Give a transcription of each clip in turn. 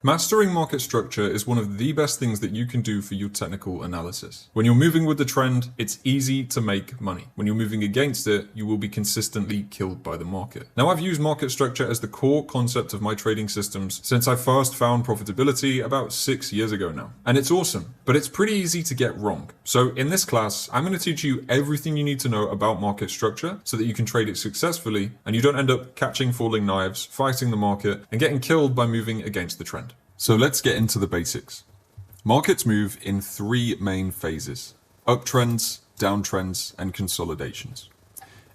Mastering market structure is one of the best things that you can do for your technical analysis. When you're moving with the trend, it's easy to make money. When you're moving against it, you will be consistently killed by the market. Now, I've used market structure as the core concept of my trading systems since I first found profitability about 6 years ago now. And it's awesome, but it's pretty easy to get wrong. So in this class, I'm going to teach you everything you need to know about market structure so that you can trade it successfully and you don't end up catching falling knives, fighting the market, and getting killed by moving against the trend. So let's get into the basics. Markets move in 3 main phases: uptrends, downtrends, and consolidations.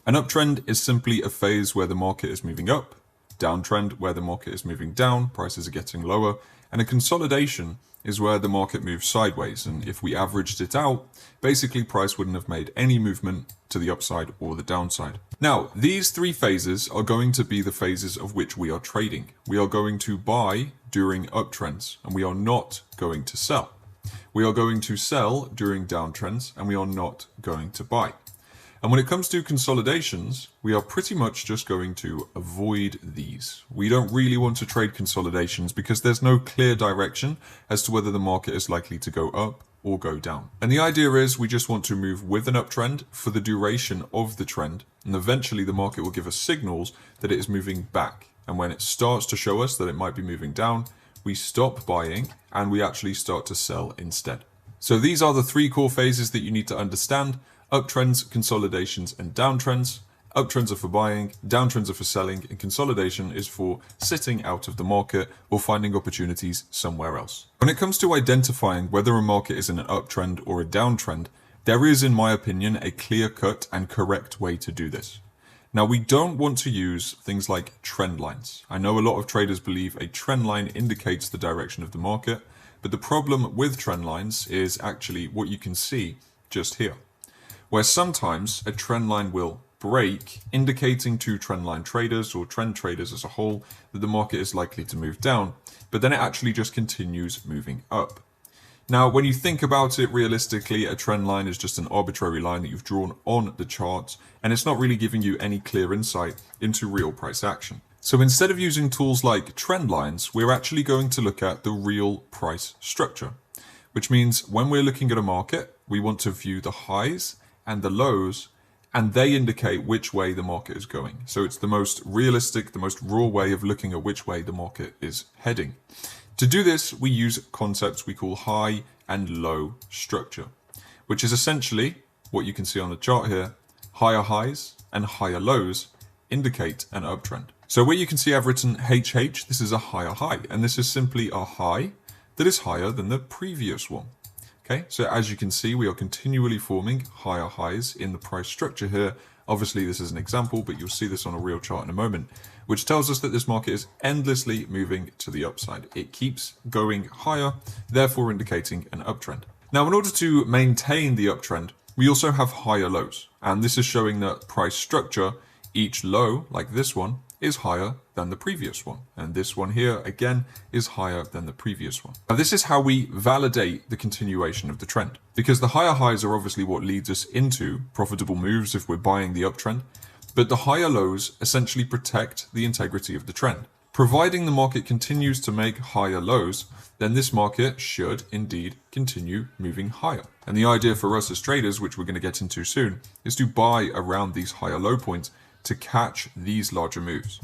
An uptrend is simply a phase where the market is moving up, downtrend where the market is moving down, prices are getting lower, and a consolidation is where the market moves sideways, and if we averaged it out, basically price wouldn't have made any movement to the upside or the downside. Now, these 3 phases are going to be the phases of which we are trading. We are going to buy during uptrends, and we are not going to sell. We are going to sell during downtrends, and we are not going to buy. And when it comes to consolidations, we are pretty much just going to avoid these. We don't really want to trade consolidations because there's no clear direction as to whether the market is likely to go up or go down. And the idea is we just want to move with an uptrend for the duration of the trend, and eventually the market will give us signals that it is moving back. And when it starts to show us that it might be moving down, we stop buying and we actually start to sell instead. So these are the 3 core phases that you need to understand: uptrends, consolidations, and downtrends. Uptrends are for buying, downtrends are for selling, and consolidation is for sitting out of the market or finding opportunities somewhere else. When it comes to identifying whether a market is in an uptrend or a downtrend, there is, in my opinion, a clear-cut and correct way to do this. Now, we don't want to use things like trend lines. I know a lot of traders believe a trend line indicates the direction of the market, but the problem with trend lines is actually what you can see just here, where sometimes a trend line will break, indicating to trendline traders or trend traders as a whole that the market is likely to move down, but then it actually just continues moving up. Now, when you think about it realistically, a trend line is just an arbitrary line that you've drawn on the chart, and it's not really giving you any clear insight into real price action. So instead of using tools like trend lines, we're actually going to look at the real price structure, which means when we're looking at a market, we want to view the highs and the lows, and they indicate which way the market is going. So it's the most realistic, the most raw way of looking at which way the market is heading. To do this, we use concepts we call high and low structure, which is essentially what you can see on the chart here. Higher highs and higher lows indicate an uptrend. So where you can see I've written HH, this is a higher high, and this is simply a high that is higher than the previous one. Okay, so as you can see, we are continually forming higher highs in the price structure here. Obviously, this is an example, but you'll see this on a real chart in a moment, which tells us that this market is endlessly moving to the upside. It keeps going higher, therefore indicating an uptrend. Now, in order to maintain the uptrend, we also have higher lows, and this is showing that price structure, each low, like this one, is higher than the previous one. And this one here, again, is higher than the previous one. Now, this is how we validate the continuation of the trend, because the higher highs are obviously what leads us into profitable moves if we're buying the uptrend, but the higher lows essentially protect the integrity of the trend. Providing the market continues to make higher lows, then this market should indeed continue moving higher. And the idea for us as traders, which we're going to get into soon, is to buy around these higher low points to catch these larger moves.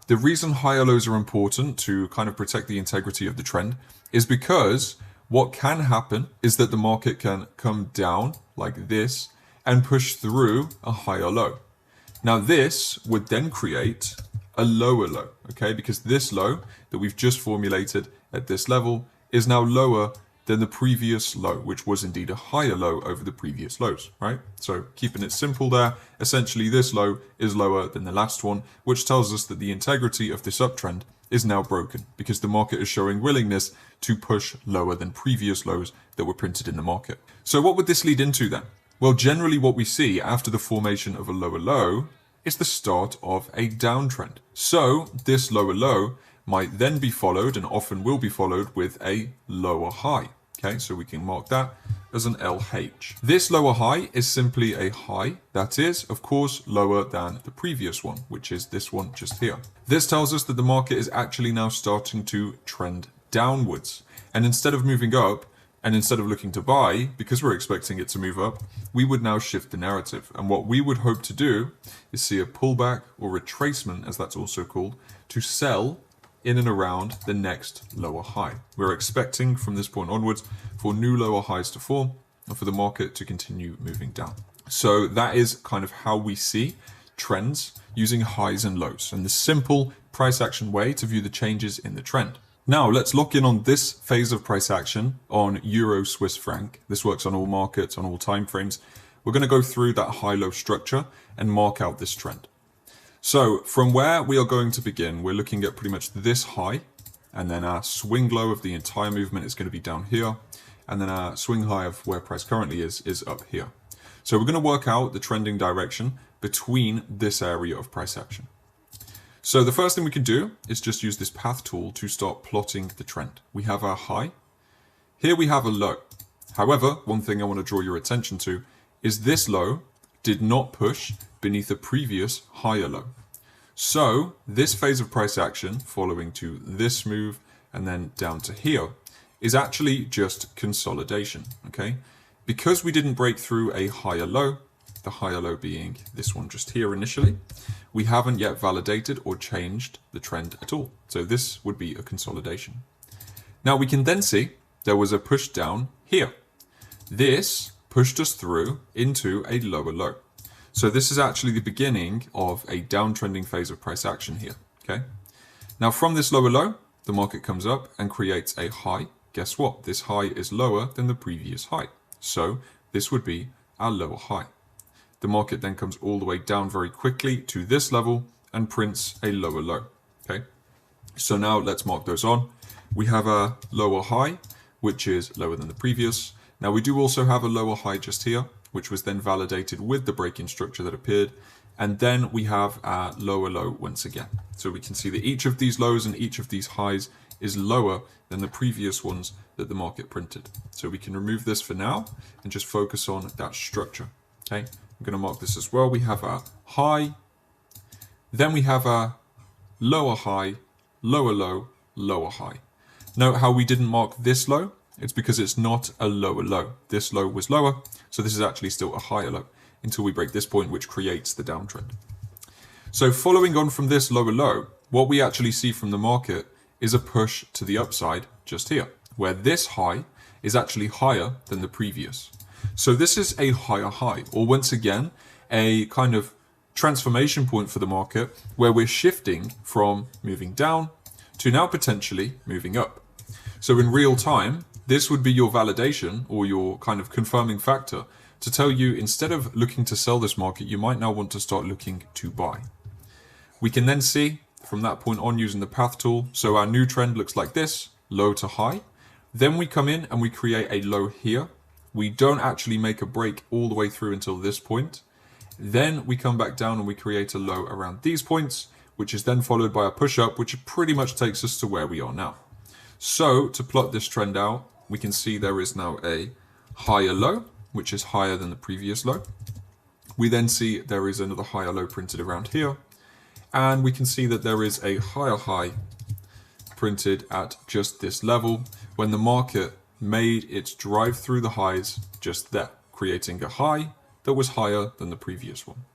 The reason higher lows are important to kind of protect the integrity of the trend is because what can happen is that the market can come down like this and push through a higher low. Now this would then create a lower low, okay? Because this low that we've just formulated at this level is now lower than the previous low, which was indeed a higher low over the previous lows, right? So keeping it simple there, essentially this low is lower than the last one, which tells us that the integrity of this uptrend is now broken because the market is showing willingness to push lower than previous lows that were printed in the market. So what would this lead into then? Well, generally what we see after the formation of a lower low is the start of a downtrend. So this lower low might then be followed, and often will be followed, with a lower high. Okay, so we can mark that as an LH. This lower high is simply a high that is, of course, lower than the previous one, which is this one just here. This tells us that the market is actually now starting to trend downwards. And instead of moving up, and instead of looking to buy, because we're expecting it to move up, we would now shift the narrative. And what we would hope to do is see a pullback or retracement, as that's also called, to sell in and around the next lower high. We're expecting from this point onwards for new lower highs to form and for the market to continue moving down. So that is kind of how we see trends using highs and lows, and the simple price action way to view the changes in the trend. Now let's lock in on this phase of price action on Euro Swiss franc. This works on all markets, on all time frames. We're going to go through that high-low structure and mark out this trend. So from where we are going to begin, we're looking at pretty much this high, and then our swing low of the entire movement is going to be down here, and then our swing high of where price currently is up here. So we're going to work out the trending direction between this area of price action. So the first thing we can do is just use this path tool to start plotting the trend. We have our high. Here we have a low. However, one thing I want to draw your attention to is this low did not push beneath a previous higher low. So this phase of price action following to this move and then down to here is actually just consolidation, okay? Because we didn't break through a higher low, the higher low being this one just here initially, we haven't yet validated or changed the trend at all. So this would be a consolidation. Now we can then see there was a push down here. This pushed us through into a lower low. So this is actually the beginning of a downtrending phase of price action here, okay? Now from this lower low, the market comes up and creates a high. Guess what? This high is lower than the previous high. So this would be our lower high. The market then comes all the way down very quickly to this level and prints a lower low, okay? So now let's mark those on. We have a lower high, which is lower than the previous. Now we do also have a lower high just here, which was then validated with the break-in structure that appeared. And then we have our lower low once again. So we can see that each of these lows and each of these highs is lower than the previous ones that the market printed. So we can remove this for now and just focus on that structure, okay? I'm going to mark this as well. We have our high, then we have our lower high, lower low, lower high. Note how we didn't mark this low. It's because it's not a lower low. This low was lower, so this is actually still a higher low until we break this point, which creates the downtrend. So following on from this lower low, what we actually see from the market is a push to the upside just here, where this high is actually higher than the previous. So this is a higher high, or once again, a kind of transformation point for the market where we're shifting from moving down to now potentially moving up. So in real time, this would be your validation or your kind of confirming factor to tell you instead of looking to sell this market, you might now want to start looking to buy. We can then see from that point on using the path tool. So our new trend looks like this, low to high. Then we come in and we create a low here. We don't actually make a break all the way through until this point. Then we come back down and we create a low around these points, which is then followed by a push up, which pretty much takes us to where we are now. So to plot this trend out, we can see there is now a higher low, which is higher than the previous low. We then see there is another higher low printed around here. And we can see that there is a higher high printed at just this level when the market made its drive through the highs just there, creating a high that was higher than the previous one.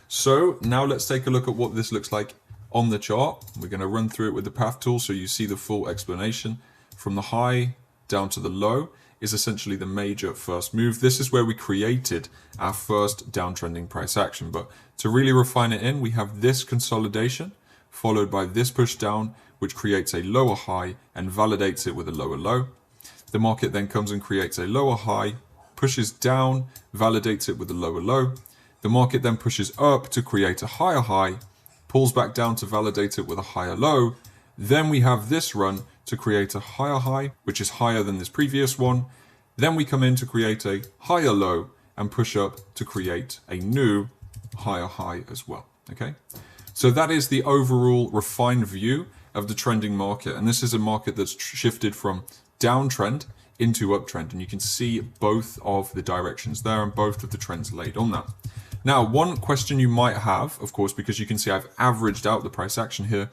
So now let's take a look at what this looks like on the chart. We're going to run through it with the path tool so you see the full explanation. From the high down to the low is essentially the major first move. This is where we created our first downtrending price action. But to really refine it in, we have this consolidation followed by this push down, which creates a lower high and validates it with a lower low. The market then comes and creates a lower high, pushes down, validates it with a lower low. The market then pushes up to create a higher high, pulls back down to validate it with a higher low. Then we have this run to create a higher high, which is higher than this previous one. Then we come in to create a higher low and push up to create a new higher high as well. Okay, so that is the overall refined view of the trending market. And this is a market that's shifted from downtrend into uptrend. And you can see both of the directions there and both of the trends laid on that. Now, one question you might have, of course, because you can see I've averaged out the price action here,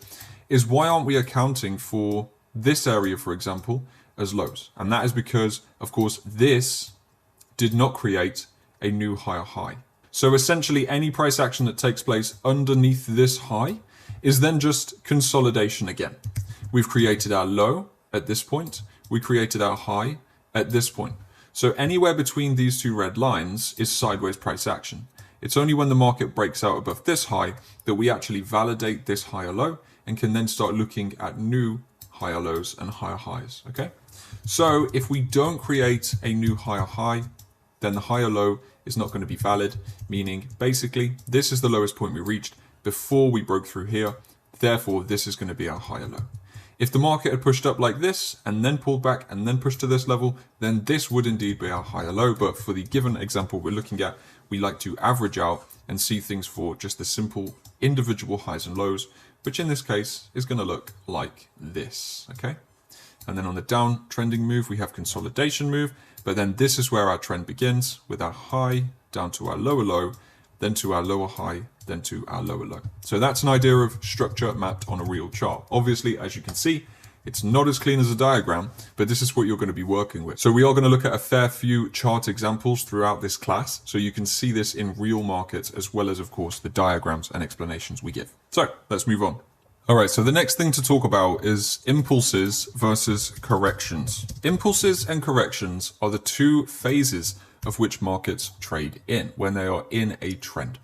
is why aren't we accounting for this area, for example, as lows. And that is because, of course, this did not create a new higher high. So essentially any price action that takes place underneath this high is then just consolidation again. We've created our low at this point. We created our high at this point. So anywhere between these two red lines is sideways price action. It's only when the market breaks out above this high that we actually validate this higher low and can then start looking at new higher lows and higher highs, okay? So if we don't create a new higher high, then the higher low is not going to be valid, meaning basically this is the lowest point we reached before we broke through here. Therefore, this is going to be our higher low. If the market had pushed up like this and then pulled back and then pushed to this level, then this would indeed be our higher low. But for the given example we're looking at, we like to average out and see things for just the simple individual highs and lows, which in this case is going to look like this, okay? And then on the down trending move, we have consolidation move, but then this is where our trend begins with our high down to our lower low, then to our lower high, then to our lower low. So that's an idea of structure mapped on a real chart. Obviously, as you can see, it's not as clean as a diagram, but this is what you're going to be working with. So we are going to look at a fair few chart examples throughout this class, so you can see this in real markets, as well as, of course, the diagrams and explanations we give. So let's move on. All right, so the next thing to talk about is impulses versus corrections. Impulses and corrections are the two phases of which markets trade in when they are in a trend.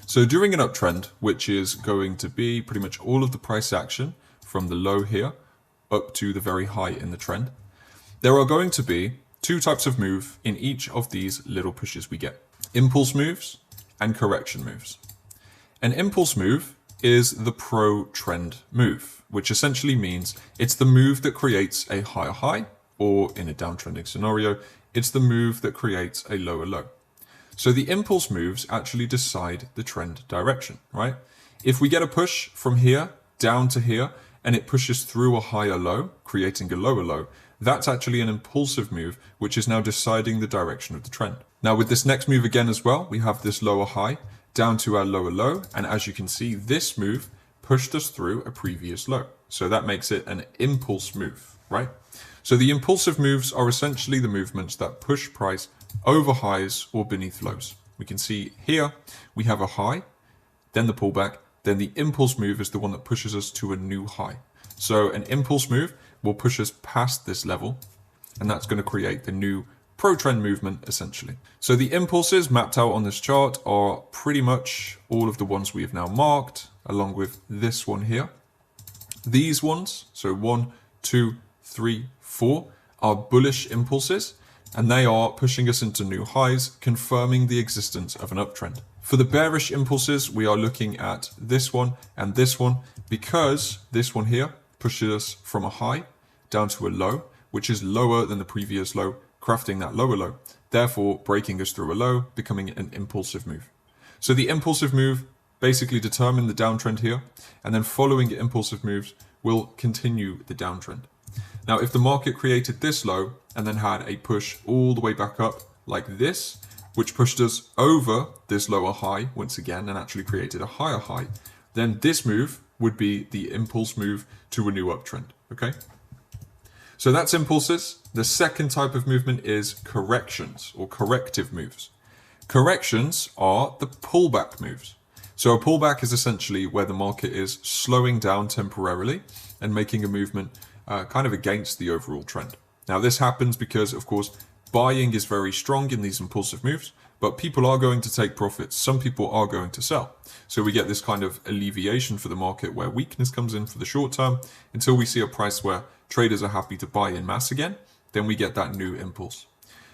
So during an uptrend, which is going to be pretty much all of the price action from the low here up to the very high in the trend, there are going to be two types of move in each of these little pushes we get: impulse moves and correction moves. An impulse move is the pro-trend move, which essentially means it's the move that creates a higher high, or in a downtrending scenario, it's the move that creates a lower low. So the impulse moves actually decide the trend direction, right? If we get a push from here down to here, and it pushes through a higher low, creating a lower low, that's actually an impulsive move, which is now deciding the direction of the trend. Now with this next move again as well, we have this lower high down to our lower low, and as you can see, this move pushed us through a previous low. So that makes it an impulse move, right? So the impulsive moves are essentially the movements that push price over highs or beneath lows. We can see here we have a high, then the pullback, then the impulse move is the one that pushes us to a new high. So an impulse move will push us past this level, and that's going to create the new pro-trend movement essentially. So the impulses mapped out on this chart are pretty much all of the ones we have now marked, along with this one here. These ones, so 1, 2, 3, 4, are bullish impulses, and they are pushing us into new highs, confirming the existence of an uptrend. For the bearish impulses, we are looking at this one and this one, because this one here pushes us from a high down to a low, which is lower than the previous low, crafting that lower low, therefore breaking us through a low, becoming an impulsive move. So the impulsive move basically determine the downtrend here, and then following impulsive moves will continue the downtrend. Now, if the market created this low and then had a push all the way back up like this, which pushed us over this lower high once again and actually created a higher high, then this move would be the impulse move to a new uptrend, okay? So that's impulses. The second type of movement is corrections or corrective moves. Corrections are the pullback moves. So a pullback is essentially where the market is slowing down temporarily and making a movement kind of against the overall trend. Now this happens because, of course, buying is very strong in these impulsive moves, but people are going to take profits. Some people are going to sell. So we get this kind of alleviation for the market where weakness comes in for the short term until we see a price where traders are happy to buy in mass again. Then we get that new impulse.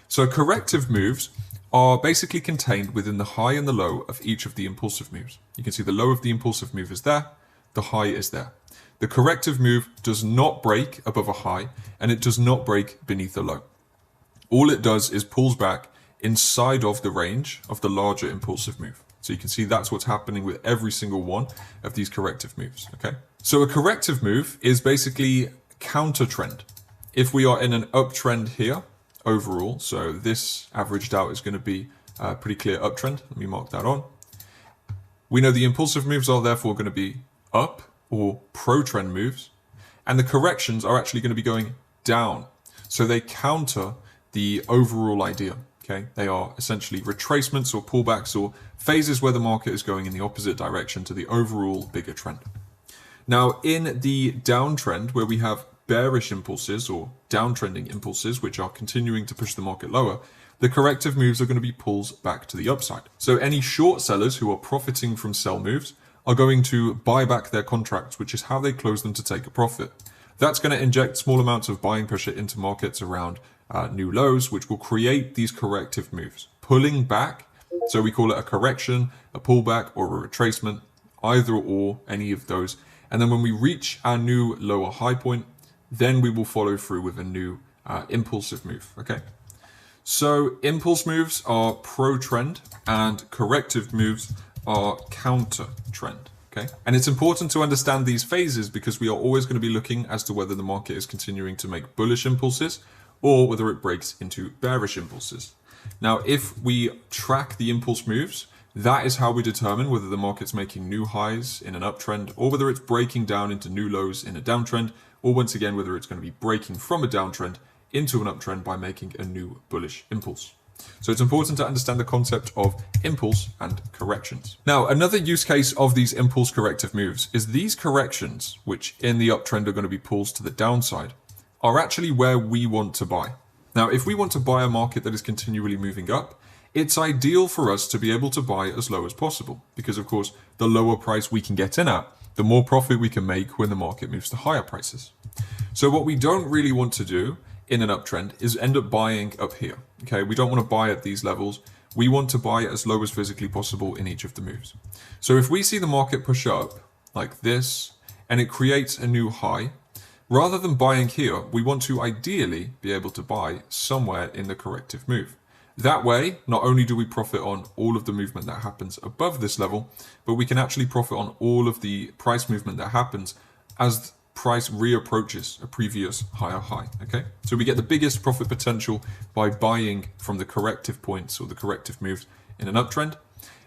So corrective moves are basically contained within the high and the low of each of the impulsive moves. You can see the low of the impulsive move is there, the high is there. The corrective move does not break above a high, and it does not break beneath a low. All it does is pulls back inside of the range of the larger impulsive move. So you can see that's what's happening with every single one of these corrective moves, okay? So a corrective move is basically counter trend. If we are in an uptrend here overall, so this averaged out is going to be a pretty clear uptrend. Let me mark that on. We know the impulsive moves are therefore going to be up or pro-trend moves. and the corrections are actually going to be going down. So they counter the overall idea. Okay, they are essentially retracements or pullbacks or phases where the market is going in the opposite direction to the overall bigger trend. Now, in the downtrend, where we have bearish impulses or downtrending impulses, which are continuing to push the market lower, the corrective moves are going to be pulls back to the upside. So any short sellers who are profiting from sell moves are going to buy back their contracts, which is how they close them to take a profit. That's going to inject small amounts of buying pressure into markets around new lows, which will create these corrective moves, pulling back. So we call it a correction, a pullback, or a retracement, either or, any of those. And then when we reach our new lower high point, then we will follow through with a new impulsive move. Okay. So impulse moves are pro-trend and corrective moves are counter-trend. Okay. And it's important to understand these phases because we are always going to be looking as to whether the market is continuing to make bullish impulses or whether it breaks into bearish impulses. Now, if we track the impulse moves, that is how we determine whether the market's making new highs in an uptrend or whether it's breaking down into new lows in a downtrend, or once again, whether it's going to be breaking from a downtrend into an uptrend by making a new bullish impulse. So it's important to understand the concept of impulse and corrections. Now, another use case of these impulse corrective moves is these corrections, which in the uptrend are going to be pulls to the downside, are actually where we want to buy. Now, if we want to buy a market that is continually moving up, it's ideal for us to be able to buy as low as possible because, of course, the lower price we can get in at, the more profit we can make when the market moves to higher prices. So what we don't really want to do in an uptrend is end up buying up here. Okay, we don't want to buy at these levels. We want to buy as low as physically possible in each of the moves. So if we see the market push up like this and it creates a new high, rather than buying here, we want to ideally be able to buy somewhere in the corrective move. That way, not only do we profit on all of the movement that happens above this level, but we can actually profit on all of the price movement that happens as price reapproaches a previous higher high. Okay, so we get the biggest profit potential by buying from the corrective points or the corrective moves in an uptrend.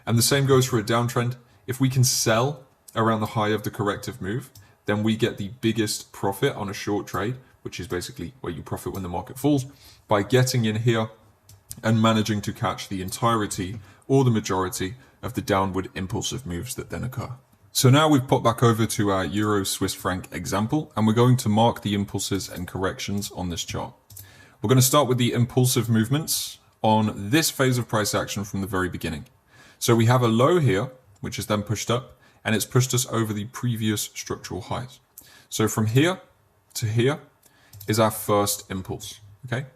And the same goes for a downtrend. If we can sell around the high of the corrective move, then we get the biggest profit on a short trade, which is basically where you profit when the market falls, by getting in here and managing to catch the entirety or the majority of the downward impulsive moves that then occur. So now we've popped back over to our Euro Swiss franc example, and we're going to mark the impulses and corrections on this chart. We're going to start with the impulsive movements on this phase of price action from the very beginning. So we have a low here, which is then pushed up, and it's pushed us over the previous structural highs. So from here to here is our first impulse. Okay.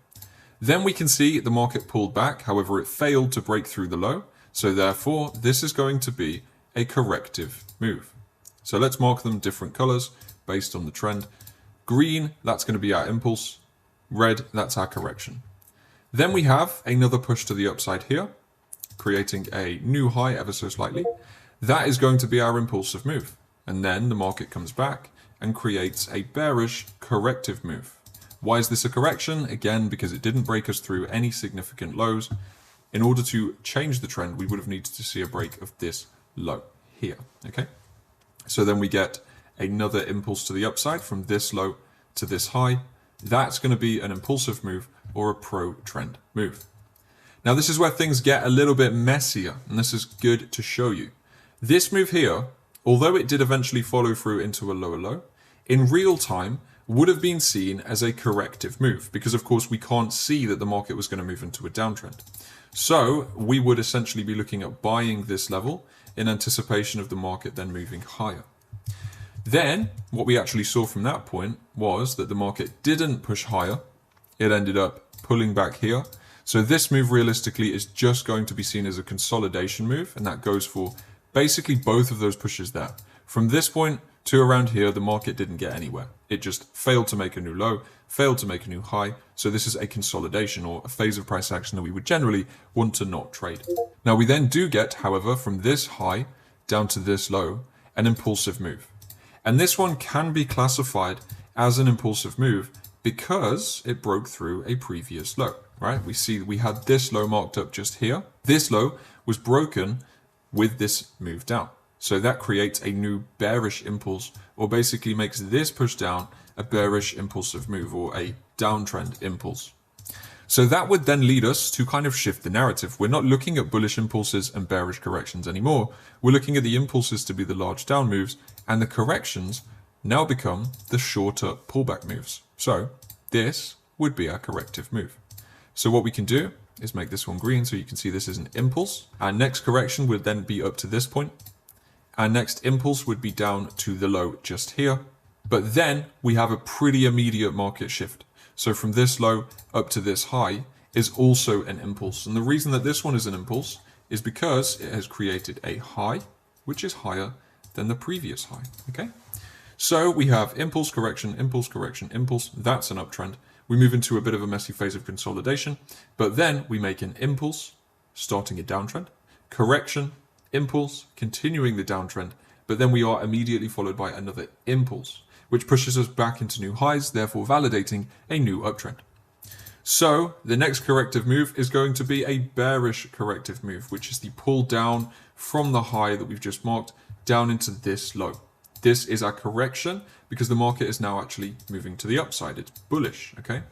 Then we can see the market pulled back. However, it failed to break through the low. So therefore, this is going to be a corrective move. So let's mark them different colors based on the trend. Green, that's going to be our impulse. Red, that's our correction. Then we have another push to the upside here, creating a new high ever so slightly. That is going to be our impulsive move. And then the market comes back and creates a bearish corrective move. Why is this a correction? Again, because it didn't break us through any significant lows. In order to change the trend, we would have needed to see a break of this low here. Okay. So then we get another impulse to the upside from this low to this high. That's going to be an impulsive move or a pro-trend move. Now, this is where things get a little bit messier, and this is good to show you. This move here, although it did eventually follow through into a lower low, in real time would have been seen as a corrective move because, of course, we can't see that the market was going to move into a downtrend. So we would essentially be looking at buying this level in anticipation of the market then moving higher. Then what we actually saw from that point was that the market didn't push higher. It ended up pulling back here. So this move realistically is just going to be seen as a consolidation move, and that goes for basically both of those pushes there. From this point to around here, the market didn't get anywhere. It just failed to make a new low, failed to make a new high. So this is a consolidation or a phase of price action that we would generally want to not trade. Now we then do get, however, from this high down to this low, an impulsive move. And this one can be classified as an impulsive move because it broke through a previous low, right? We see we had this low marked up just here. This low was broken with this move down. So that creates a new bearish impulse, or basically makes this push down a bearish impulsive move or a downtrend impulse. So that would then lead us to kind of shift the narrative. We're not looking at bullish impulses and bearish corrections anymore. We're looking at the impulses to be the large down moves, and the corrections now become the shorter pullback moves. So this would be our corrective move. So what we can do is make this one green so you can see this is an impulse. Our next correction would then be up to this point. Our next impulse would be down to the low just here. But then we have a pretty immediate market shift. So from this low up to this high is also an impulse. And the reason that this one is an impulse is because it has created a high, which is higher than the previous high. Okay. So we have impulse, correction, impulse, correction, impulse. That's an uptrend. We move into a bit of a messy phase of consolidation, but then we make an impulse, starting a downtrend, correction, impulse, continuing the downtrend, but then we are immediately followed by another impulse, which pushes us back into new highs, therefore validating a new uptrend. So the next corrective move is going to be a bearish corrective move, which is the pull down from the high that we've just marked down into this low. This is our correction because the market is now actually moving to the upside. It's bullish, okay?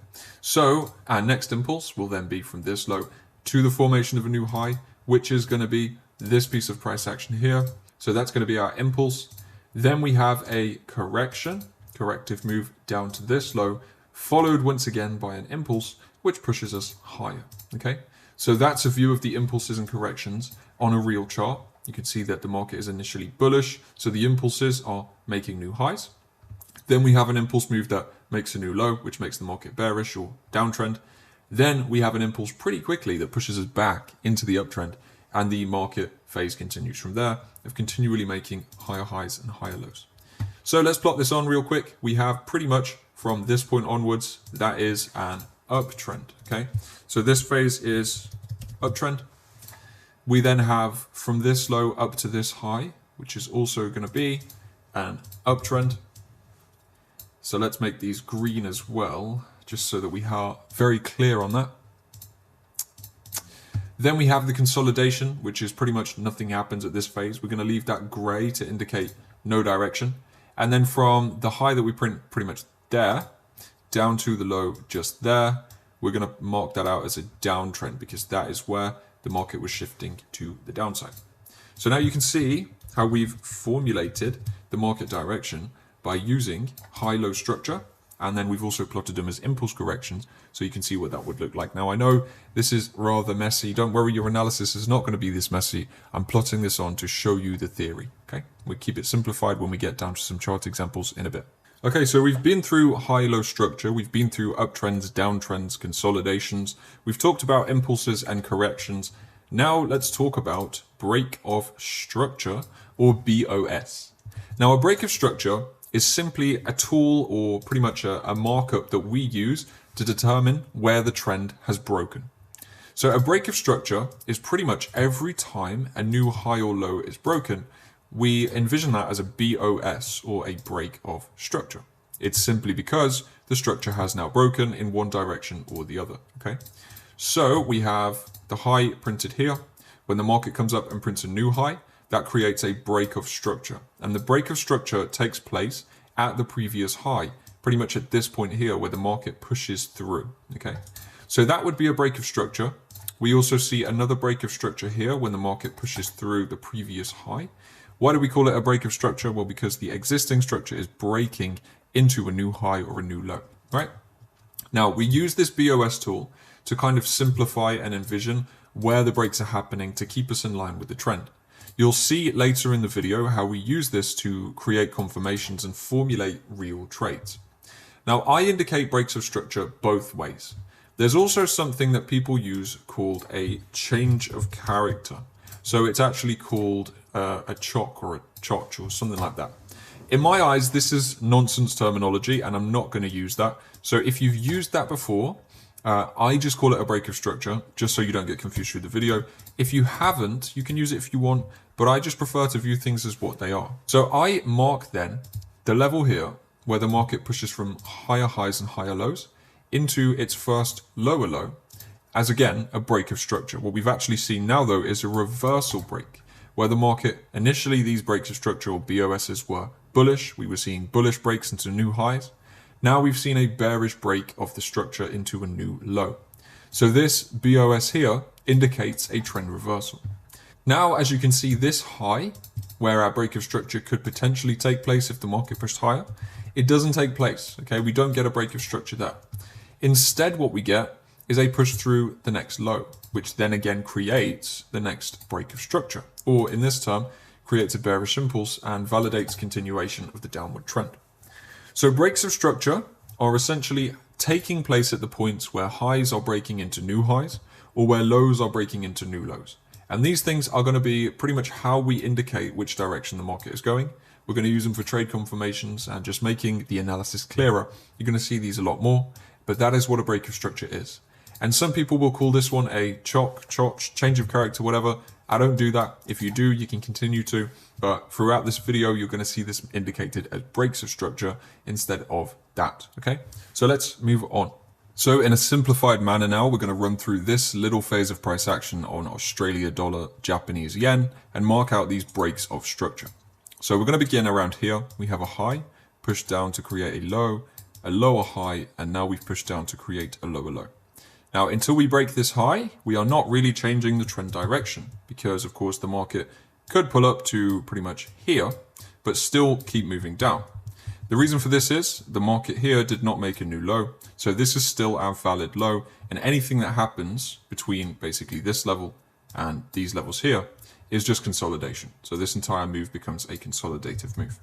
So our next impulse will then be from this low to the formation of a new high, which is going to be this piece of price action here. So that's going to be our impulse. Then we have a corrective move down to this low, followed once again by an impulse, which pushes us higher, okay? So that's a view of the impulses and corrections on a real chart. You can see that the market is initially bullish, so the impulses are making new highs. Then we have an impulse move that makes a new low, which makes the market bearish or downtrend. Then we have an impulse pretty quickly that pushes us back into the uptrend, and the market phase continues from there of continually making higher highs and higher lows. So let's plot this on real quick. We have pretty much from this point onwards, that is an uptrend, okay? So this phase is uptrend. We then have from this low up to this high, which is also going to be an uptrend. So let's make these green as well, just so that we are very clear on that. Then we have the consolidation, which is pretty much nothing happens at this phase. We're going to leave that gray to indicate no direction. And then from the high that we print pretty much there, down to the low just there, we're going to mark that out as a downtrend because that is where the market was shifting to the downside. So now you can see how we've formulated the market direction by using high-low structure, and then we've also plotted them as impulse corrections, so you can see what that would look like. Now I know this is rather messy. Don't worry, your analysis is not going to be this messy. I'm plotting this on to show you the theory, okay? We'll keep it simplified when we get down to some chart examples in a bit. Okay, so we've been through high-low structure, we've been through uptrends, downtrends, consolidations, we've talked about impulses and corrections. Now let's talk about break of structure, or BOS. Now a break of structure is simply a tool or pretty much a markup that we use to determine where the trend has broken. So a break of structure is pretty much every time a new high or low is broken, we envision that as a BOS, or a break of structure. It's simply because the structure has now broken in one direction or the other, okay? So we have the high printed here. When the market comes up and prints a new high, that creates a break of structure. And the break of structure takes place at the previous high, pretty much at this point here where the market pushes through, okay? So that would be a break of structure. We also see another break of structure here when the market pushes through the previous high. Why do we call it a break of structure? Well, because the existing structure is breaking into a new high or a new low, right? Now, we use this BOS tool to kind of simplify and envision where the breaks are happening to keep us in line with the trend. You'll see later in the video how we use this to create confirmations and formulate real trades. Now, I indicate breaks of structure both ways. There's also something that people use called a change of character. So it's actually called a CHOCH or a ChoCH or something like that. In my eyes, this is nonsense terminology and I'm not going to use that. So if you've used that before, I just call it a break of structure, just so you don't get confused through the video. If you haven't, you can use it if you want, but I just prefer to view things as what they are. So I mark then the level here where the market pushes from higher highs and higher lows into its first lower low as, again, a break of structure. What we've actually seen now, though, is a reversal break, where the market, initially these breaks of structure or BOSs were bullish. We were seeing bullish breaks into new highs. Now we've seen a bearish break of the structure into a new low. So this BOS here indicates a trend reversal. Now, as you can see, this high, where our break of structure could potentially take place if the market pushed higher, it doesn't take place, okay? We don't get a break of structure there. Instead, what we get is a push through the next low, which then again creates the next break of structure, or in this term, creates a bearish impulse and validates continuation of the downward trend. So breaks of structure are essentially taking place at the points where highs are breaking into new highs or where lows are breaking into new lows. And these things are going to be pretty much how we indicate which direction the market is going. We're going to use them for trade confirmations and just making the analysis clearer. You're going to see these a lot more, but that is what a break of structure is. And some people will call this one a ChoCH, change of character, whatever. I don't do that. If you do, you can continue to, but throughout this video, you're going to see this indicated as breaks of structure instead of that, okay? So let's move on. So in a simplified manner now, we're going to run through this little phase of price action on Australia dollar, Japanese yen, and mark out these breaks of structure. So we're going to begin around here. We have a high, pushed down to create a lower high, and now we've pushed down to create a lower low. Now, until we break this high, we are not really changing the trend direction because, of course, the market could pull up to pretty much here, but still keep moving down. The reason for this is the market here did not make a new low. So this is still our valid low, and anything that happens between basically this level and these levels here is just consolidation. So this entire move becomes a consolidative move.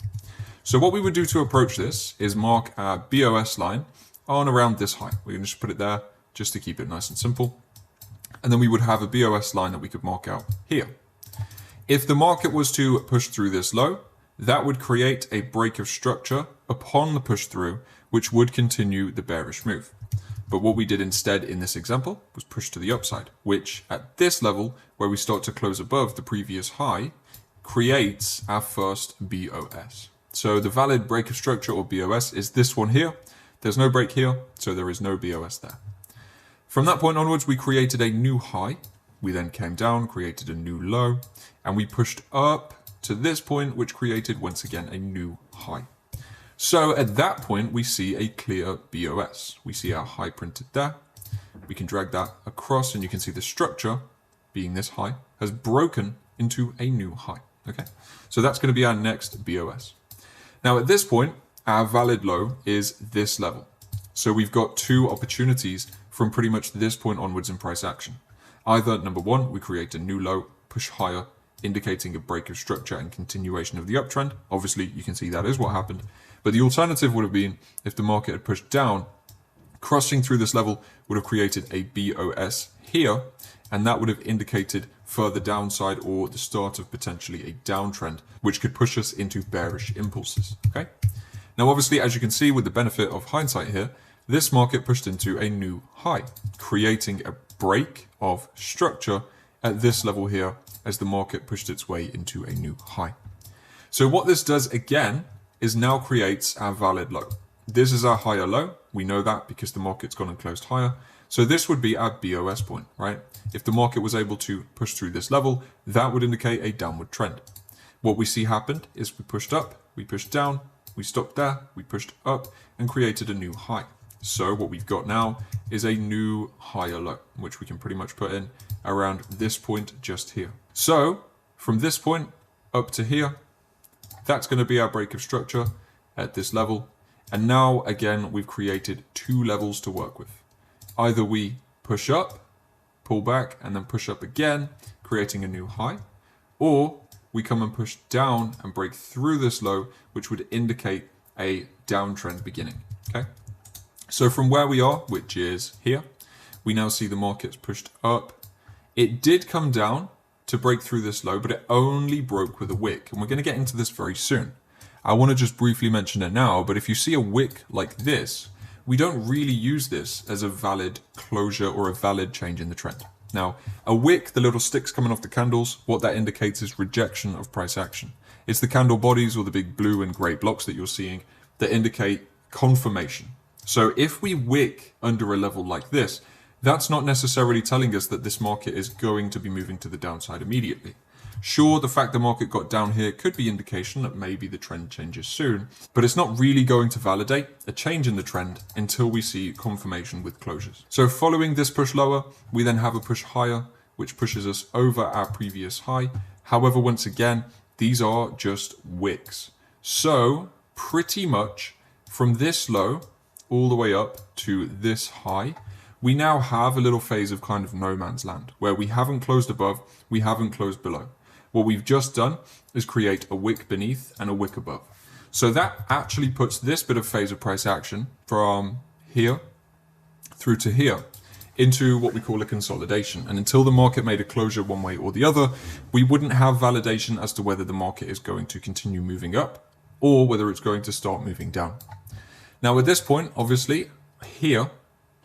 So what we would do to approach this is mark our BOS line on around this high. We're going to just put it there just to keep it nice and simple. And then we would have a BOS line that we could mark out here. If the market was to push through this low, that would create a break of structure upon the push through, which would continue the bearish move. But what we did instead in this example was push to the upside, which at this level, where we start to close above the previous high, creates our first BOS. So the valid break of structure or BOS is this one here. There's no break here, so there is no BOS there. From that point onwards, we created a new high. We then came down, created a new low, and we pushed up to this point, which created once again a new high. So at that point, we see a clear BOS. We see our high printed there. We can drag that across and you can see the structure, being this high, has broken into a new high. Okay, so that's going to be our next BOS. Now at this point, our valid low is this level. So we've got two opportunities from pretty much this point onwards in price action. Either number one, we create a new low, push higher, indicating a break of structure and continuation of the uptrend. Obviously, you can see that is what happened. But the alternative would have been if the market had pushed down, crossing through this level would have created a BOS here, and that would have indicated further downside or the start of potentially a downtrend, which could push us into bearish impulses. Okay. Now, obviously, as you can see with the benefit of hindsight here, this market pushed into a new high, creating a break of structure at this level here as the market pushed its way into a new high. So what this does again is now creates our valid low. This is our higher low. We know that because the market's gone and closed higher. So this would be our BOS point, right? If the market was able to push through this level, that would indicate a downward trend. What we see happened is we pushed up, we pushed down, we stopped there, we pushed up and created a new high. So what we've got now is a new higher low, which we can pretty much put in around this point just here. So from this point up to here, that's going to be our break of structure at this level. And now again, we've created two levels to work with. Either we push up, pull back, and then push up again, creating a new high, or we come and push down and break through this low, which would indicate a downtrend beginning. Okay. So from where we are, which is here, we now see the market's pushed up. It did come down to break through this low, but it only broke with a wick. And we're going to get into this very soon. I want to just briefly mention it now, but if you see a wick like this, we don't really use this as a valid closure or a valid change in the trend. Now, a wick, the little sticks coming off the candles, what that indicates is rejection of price action. It's the candle bodies or the big blue and gray blocks that you're seeing that indicate confirmation. So if we wick under a level like this, that's not necessarily telling us that this market is going to be moving to the downside immediately. Sure, the fact the market got down here could be indication that maybe the trend changes soon, but it's not really going to validate a change in the trend until we see confirmation with closures. So following this push lower, we then have a push higher, which pushes us over our previous high. However, once again, these are just wicks. So pretty much from this low all the way up to this high, we now have a little phase of kind of no man's land where we haven't closed above, we haven't closed below. What we've just done is create a wick beneath and a wick above. So that actually puts this bit of phase of price action from here through to here into what we call a consolidation. And until the market made a closure one way or the other, we wouldn't have validation as to whether the market is going to continue moving up or whether it's going to start moving down. Now at this point, obviously, here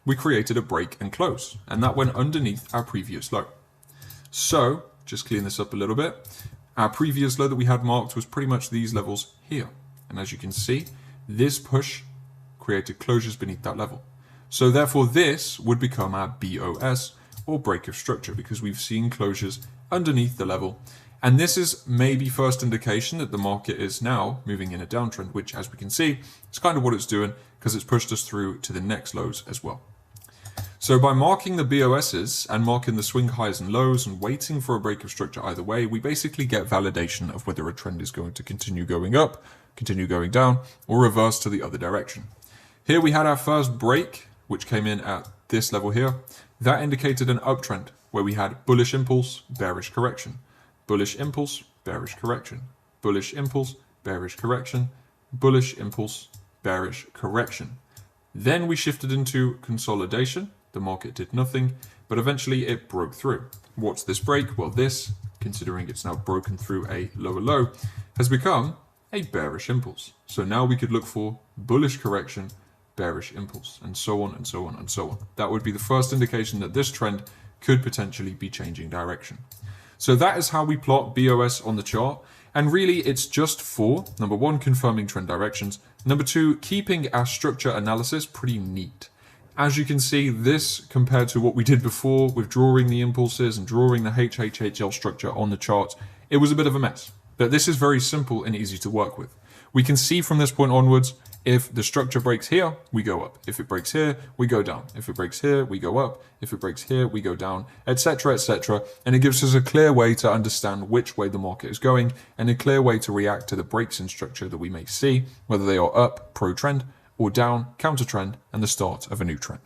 we created a break and close, and that went underneath our previous low. So just clean this up a little bit. Our previous low that we had marked was pretty much these levels here. And as you can see, this push created closures beneath that level. So therefore this would become our BOS, or break of structure, because we've seen closures underneath the level. And this is maybe first indication that the market is now moving in a downtrend, which as we can see, is kind of what it's doing because it's pushed us through to the next lows as well. So by marking the BOSs and marking the swing highs and lows and waiting for a break of structure either way, we basically get validation of whether a trend is going to continue going up, continue going down, or reverse to the other direction. Here we had our first break, which came in at this level here. That indicated an uptrend where we had bullish impulse, bearish correction, bullish impulse, bearish correction, bullish impulse, bearish correction, bullish impulse, bearish correction. Then we shifted into consolidation. The market did nothing, but eventually it broke through. What's this break? Well, this, considering it's now broken through a lower low, has become a bearish impulse. So now we could look for bullish correction, bearish impulse, and so on and so on and so on. That would be the first indication that this trend could potentially be changing direction. So that is how we plot BOS on the chart. And really it's just for, number one, confirming trend directions. Number two, keeping our structure analysis pretty neat. As you can see, this compared to what we did before with drawing the impulses and drawing the HHHL structure on the chart, it was a bit of a mess. But this is very simple and easy to work with. We can see from this point onwards, if the structure breaks here, we go up. If it breaks here, we go down. If it breaks here, we go up. If it breaks here, we go down, etc., etc. And it gives us a clear way to understand which way the market is going and a clear way to react to the breaks in structure that we may see, whether they are up, pro-trend, or down, counter-trend, and the start of a new trend.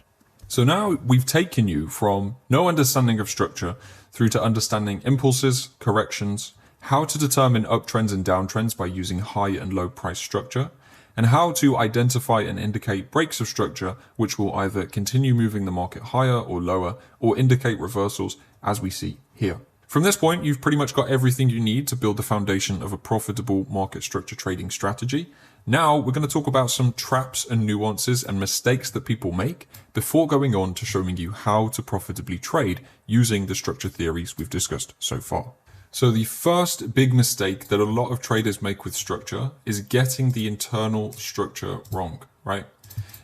So now we've taken you from no understanding of structure through to understanding impulses, corrections, how to determine uptrends and downtrends by using high and low price structure, and how to identify and indicate breaks of structure which will either continue moving the market higher or lower or indicate reversals as we see here. From this point, you've pretty much got everything you need to build the foundation of a profitable market structure trading strategy. Now we're going to talk about some traps and nuances and mistakes that people make before going on to showing you how to profitably trade using the structure theories we've discussed so far. So the first big mistake that a lot of traders make with structure is getting the internal structure wrong, right?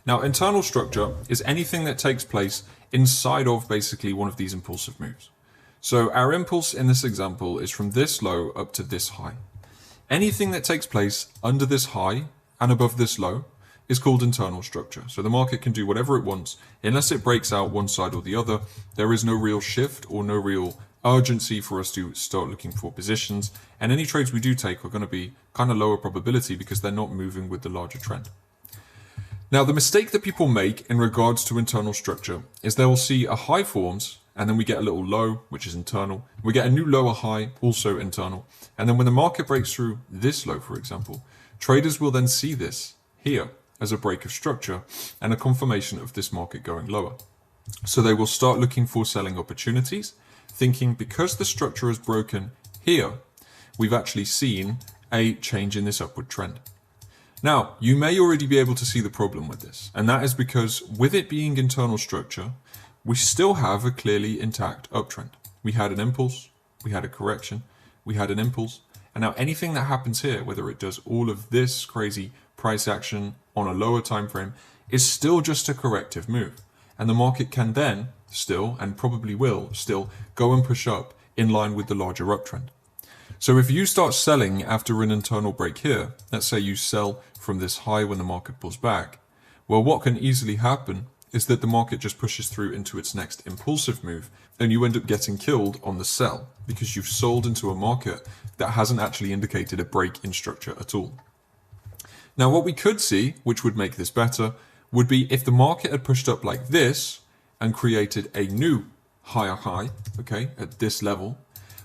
Now, internal structure is anything that takes place inside of basically one of these impulsive moves. So our impulse in this example is from this low up to this high. Anything that takes place under this high and above this low is called internal structure. So the market can do whatever it wants. Unless it breaks out one side or the other, there is no real shift or no real urgency for us to start looking for positions. And any trades we do take are going to be kind of lower probability because they're not moving with the larger trend. Now, the mistake that people make in regards to internal structure is they will see a high forms and then we get a little low, which is internal. We get a new lower high, also internal. And then when the market breaks through this low, for example, traders will then see this here as a break of structure and a confirmation of this market going lower. So they will start looking for selling opportunities, thinking because the structure is broken here, we've actually seen a change in this upward trend. Now, you may already be able to see the problem with this, and that is because with it being internal structure, we still have a clearly intact uptrend. We had an impulse, we had a correction, we had an impulse, and now anything that happens here, whether it does all of this crazy price action on a lower time frame, is still just a corrective move. And the market can then still, and probably will still, go and push up in line with the larger uptrend. So if you start selling after an internal break here, let's say you sell from this high when the market pulls back, well, what can easily happen is that the market just pushes through into its next impulsive move and you end up getting killed on the sell because you've sold into a market that hasn't actually indicated a break in structure at all. Now, what we could see, which would make this better, would be if the market had pushed up like this and created a new higher high, okay, at this level,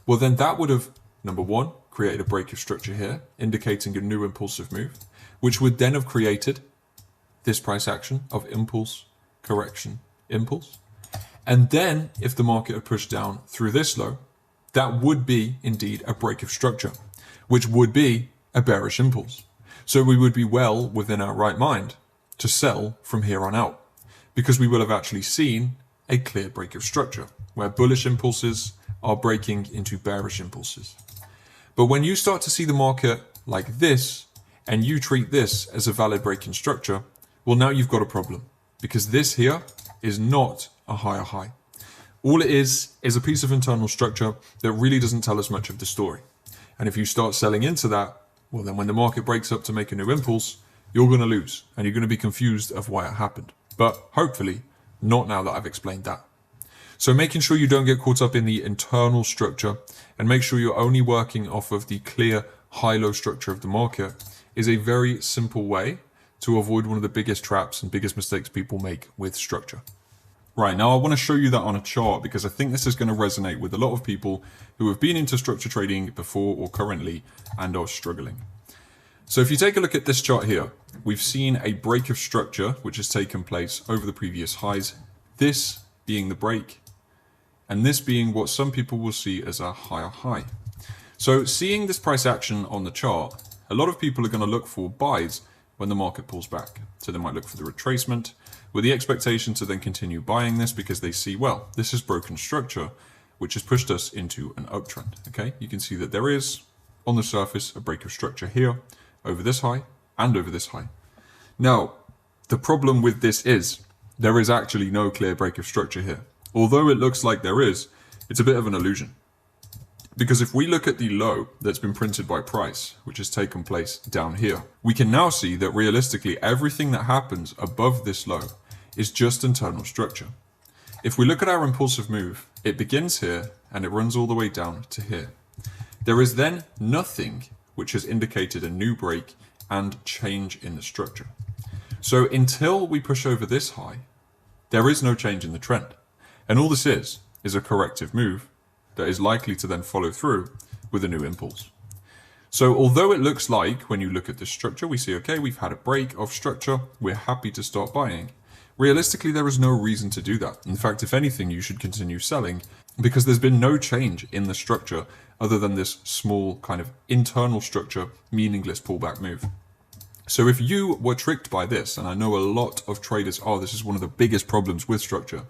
well, then that would have, number one, created a break of structure here, indicating a new impulsive move, which would then have created this price action of impulse, correction, impulse. And then if the market had pushed down through this low, that would be indeed a break of structure, which would be a bearish impulse. So we would be well within our right mind to sell from here on out, because we will have actually seen a clear break of structure where bullish impulses are breaking into bearish impulses. But when you start to see the market like this and you treat this as a valid break in structure, well, now you've got a problem, because this here is not a higher high. All it is a piece of internal structure that really doesn't tell us much of the story. And if you start selling into that, well, then when the market breaks up to make a new impulse, you're going to lose and you're going to be confused of why it happened. But hopefully not now that I've explained that. So making sure you don't get caught up in the internal structure and make sure you're only working off of the clear high-low structure of the market is a very simple way to avoid one of the biggest traps and biggest mistakes people make with structure. Right, now I want to show you that on a chart because I think this is going to resonate with a lot of people who have been into structure trading before or currently and are struggling. So if you take a look at this chart here, we've seen a break of structure which has taken place over the previous highs, this being the break, and this being what some people will see as a higher high. So seeing this price action on the chart, a lot of people are going to look for buys when the market pulls back. So they might look for the retracement with the expectation to then continue buying this because they see, well, this is broken structure, which has pushed us into an uptrend. Okay, you can see that there is on the surface a break of structure here over this high and over this high. Now, the problem with this is there is actually no clear break of structure here. Although it looks like there is, it's a bit of an illusion. Because if we look at the low that's been printed by price, which has taken place down here, we can now see that realistically everything that happens above this low is just internal structure. If we look at our impulsive move, it begins here and it runs all the way down to here. There is then nothing which has indicated a new break and change in the structure. So until we push over this high, there is no change in the trend. And all this is a corrective move that is likely to then follow through with a new impulse. So although it looks like when you look at this structure, we see, okay, we've had a break of structure, we're happy to start buying. Realistically, there is no reason to do that. In fact, if anything, you should continue selling because there's been no change in the structure other than this small kind of internal structure, meaningless pullback move. So if you were tricked by this, and I know a lot of traders are, this is one of the biggest problems with structure,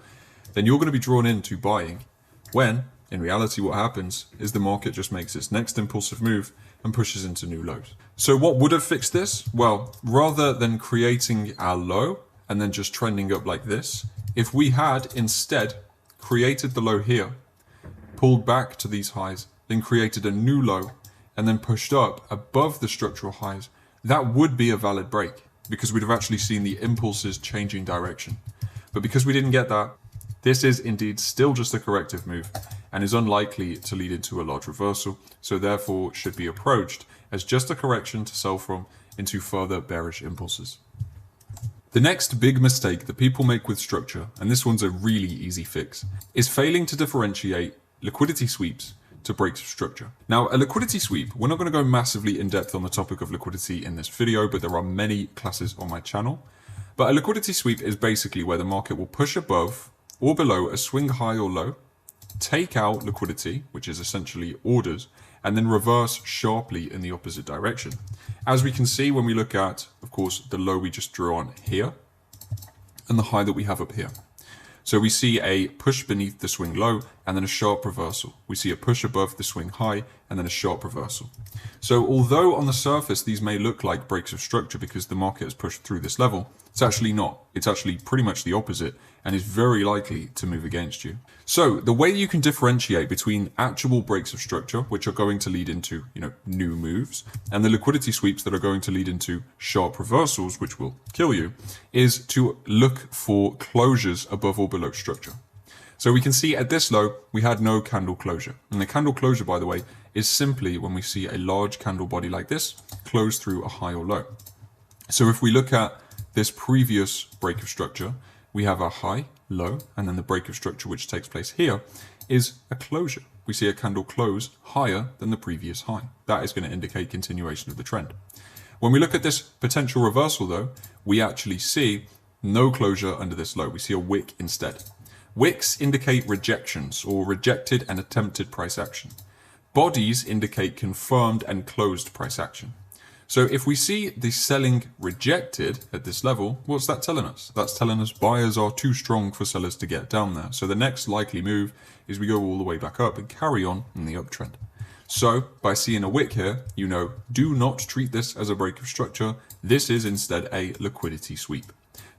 then you're going to be drawn into buying when, in reality, what happens is the market just makes its next impulsive move and pushes into new lows. So what would have fixed this? Well, rather than creating our low and then just trending up like this, if we had instead created the low here, pulled back to these highs, then created a new low, and then pushed up above the structural highs, that would be a valid break because we'd have actually seen the impulses changing direction. But because we didn't get that, this is indeed still just a corrective move and is unlikely to lead into a large reversal, so therefore should be approached as just a correction to sell from into further bearish impulses. The next big mistake that people make with structure, and this one's a really easy fix, is failing to differentiate liquidity sweeps to breaks of structure. Now, a liquidity sweep, we're not going to go massively in depth on the topic of liquidity in this video, but there are many classes on my channel. But a liquidity sweep is basically where the market will push above or below a swing high or low, take out liquidity, which is essentially orders, and then reverse sharply in the opposite direction. As we can see when we look at, of course, the low we just drew on here and the high that we have up here. So we see a push beneath the swing low and then a sharp reversal. We see a push above the swing high and then a sharp reversal. So although on the surface these may look like breaks of structure because the market has pushed through this level, it's actually not. It's actually pretty much the opposite and is very likely to move against you. So the way you can differentiate between actual breaks of structure, which are going to lead into, new moves, and the liquidity sweeps that are going to lead into sharp reversals, which will kill you, is to look for closures above or below structure. So we can see at this low, we had no candle closure. And the candle closure, by the way, is simply when we see a large candle body like this close through a high or low. So if we look at this previous break of structure, we have a high, low, and then the break of structure which takes place here is a closure. We see a candle close higher than the previous high. That is going to indicate continuation of the trend. When we look at this potential reversal though, we actually see no closure under this low. We see a wick instead. Wicks indicate rejections or rejected and attempted price action. Bodies indicate confirmed and closed price action. So if we see the selling rejected at this level, what's that telling us? That's telling us buyers are too strong for sellers to get down there. So the next likely move is we go all the way back up and carry on in the uptrend. So by seeing a wick here, do not treat this as a break of structure. This is instead a liquidity sweep.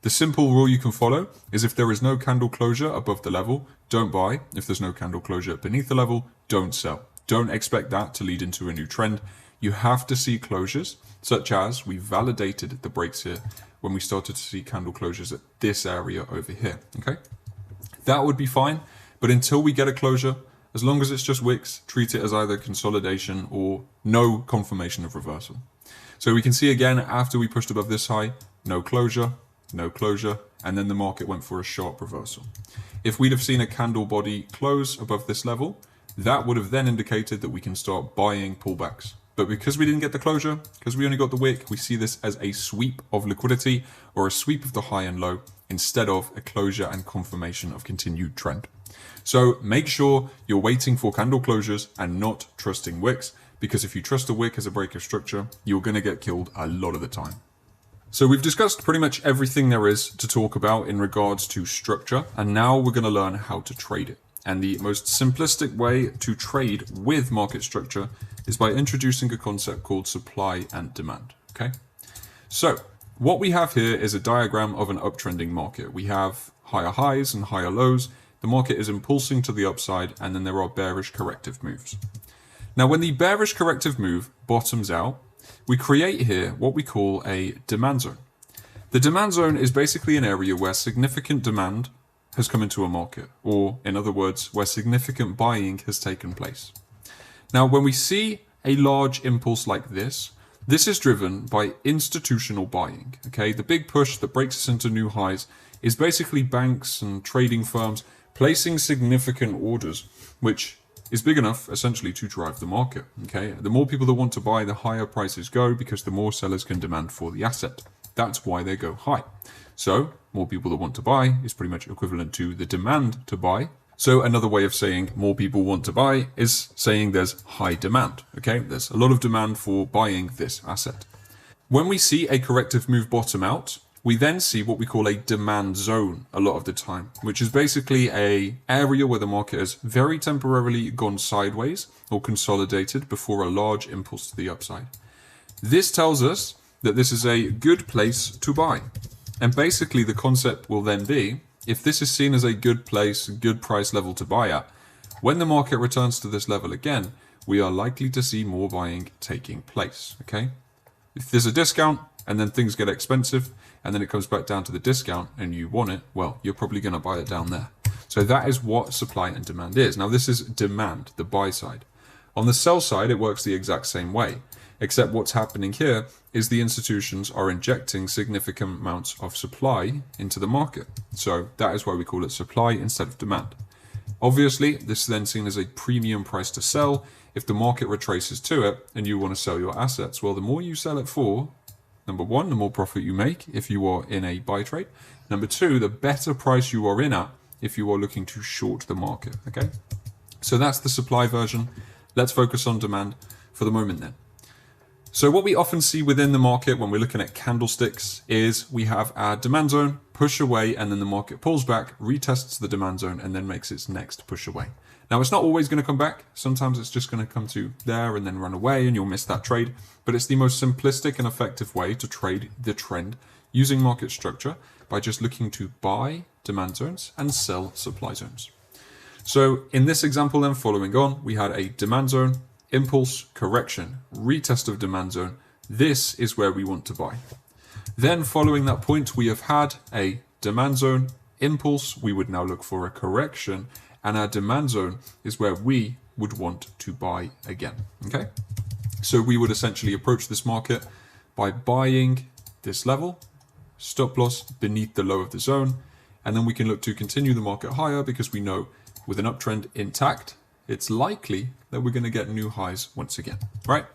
The simple rule you can follow is if there is no candle closure above the level, don't buy. If there's no candle closure beneath the level, don't sell. Don't expect that to lead into a new trend. You have to see closures, such as we validated the breaks here when we started to see candle closures at this area over here, okay? That would be fine, but until we get a closure, as long as it's just wicks, treat it as either consolidation or no confirmation of reversal. So we can see again, after we pushed above this high, no closure, and then the market went for a sharp reversal. If we'd have seen a candle body close above this level, that would have then indicated that we can start buying pullbacks. But because we didn't get the closure, because we only got the wick, we see this as a sweep of liquidity or a sweep of the high and low instead of a closure and confirmation of continued trend. So make sure you're waiting for candle closures and not trusting wicks, because if you trust a wick as a break of structure, you're going to get killed a lot of the time. So we've discussed pretty much everything there is to talk about in regards to structure, and now we're going to learn how to trade it. And the most simplistic way to trade with market structure is by introducing a concept called supply and demand, okay? So what we have here is a diagram of an uptrending market. We have higher highs and higher lows. The market is impulsing to the upside, and then there are bearish corrective moves. Now, when the bearish corrective move bottoms out, we create here what we call a demand zone. The demand zone is basically an area where significant demand has come into a market, or in other words, where significant buying has taken place. Now, when we see a large impulse like this is driven by institutional buying, okay? The big push that breaks us into new highs is basically banks and trading firms placing significant orders, which is big enough essentially to drive the market, okay? The more people that want to buy, the higher prices go because the more sellers can demand for the asset. That's why they go high. So more people that want to buy is pretty much equivalent to the demand to buy. So another way of saying more people want to buy is saying there's high demand, okay? There's a lot of demand for buying this asset. When we see a corrective move bottom out, we then see what we call a demand zone a lot of the time, which is basically an area where the market has very temporarily gone sideways or consolidated before a large impulse to the upside. This tells us that this is a good place to buy. And basically the concept will then be, if this is seen as a good place, good price level to buy at, when the market returns to this level again, we are likely to see more buying taking place, okay? If there's a discount and then things get expensive and then it comes back down to the discount and you want it, well, you're probably going to buy it down there. So that is what supply and demand is. Now this is demand, the buy side. On the sell side, it works the exact same way, except what's happening here is the institutions are injecting significant amounts of supply into the market. So that is why we call it supply instead of demand. Obviously, this is then seen as a premium price to sell. If the market retraces to it and you want to sell your assets, well, the more you sell it for, number one, the more profit you make if you are in a buy trade. Number two, the better price you are in at if you are looking to short the market, okay? So that's the supply version. Let's focus on demand for the moment then. So what we often see within the market when we're looking at candlesticks is we have our demand zone push away, and then the market pulls back, retests the demand zone, and then makes its next push away. Now, it's not always going to come back. Sometimes it's just going to come to there and then run away, and you'll miss that trade. But it's the most simplistic and effective way to trade the trend using market structure by just looking to buy demand zones and sell supply zones. So in this example then, following on, we had a demand zone, impulse, correction, retest of demand zone. This is where we want to buy. Then following that point, we have had a demand zone, impulse. We would now look for a correction, and our demand zone is where we would want to buy again. Okay, so we would essentially approach this market by buying this level, stop loss beneath the low of the zone, and then we can look to continue the market higher because we know with an uptrend intact, it's likely that we're going to get new highs once again, right?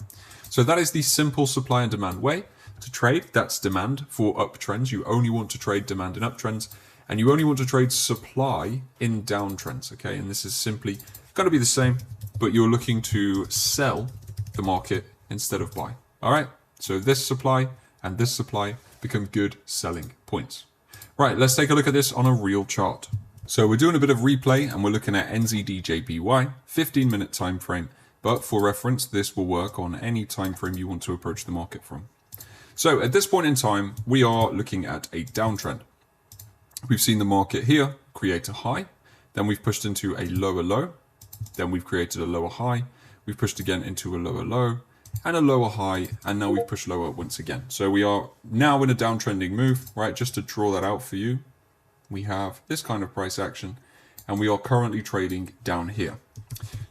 So that is the simple supply and demand way to trade. That's demand for uptrends. You only want to trade demand in uptrends, and you only want to trade supply in downtrends, okay? And this is simply going to be the same, but you're looking to sell the market instead of buy, all right? So this supply and this supply become good selling points. Right, let's take a look at this on a real chart. So we're doing a bit of replay, and we're looking at NZDJPY, 15-minute time frame, but for reference, this will work on any time frame you want to approach the market from. So at this point in time, we are looking at a downtrend. We've seen the market here create a high, then we've pushed into a lower low, then we've created a lower high, we've pushed again into a lower low, and a lower high, and now we've pushed lower once again. So we are now in a downtrending move, right? Just to draw that out for you, we have this kind of price action, and we are currently trading down here.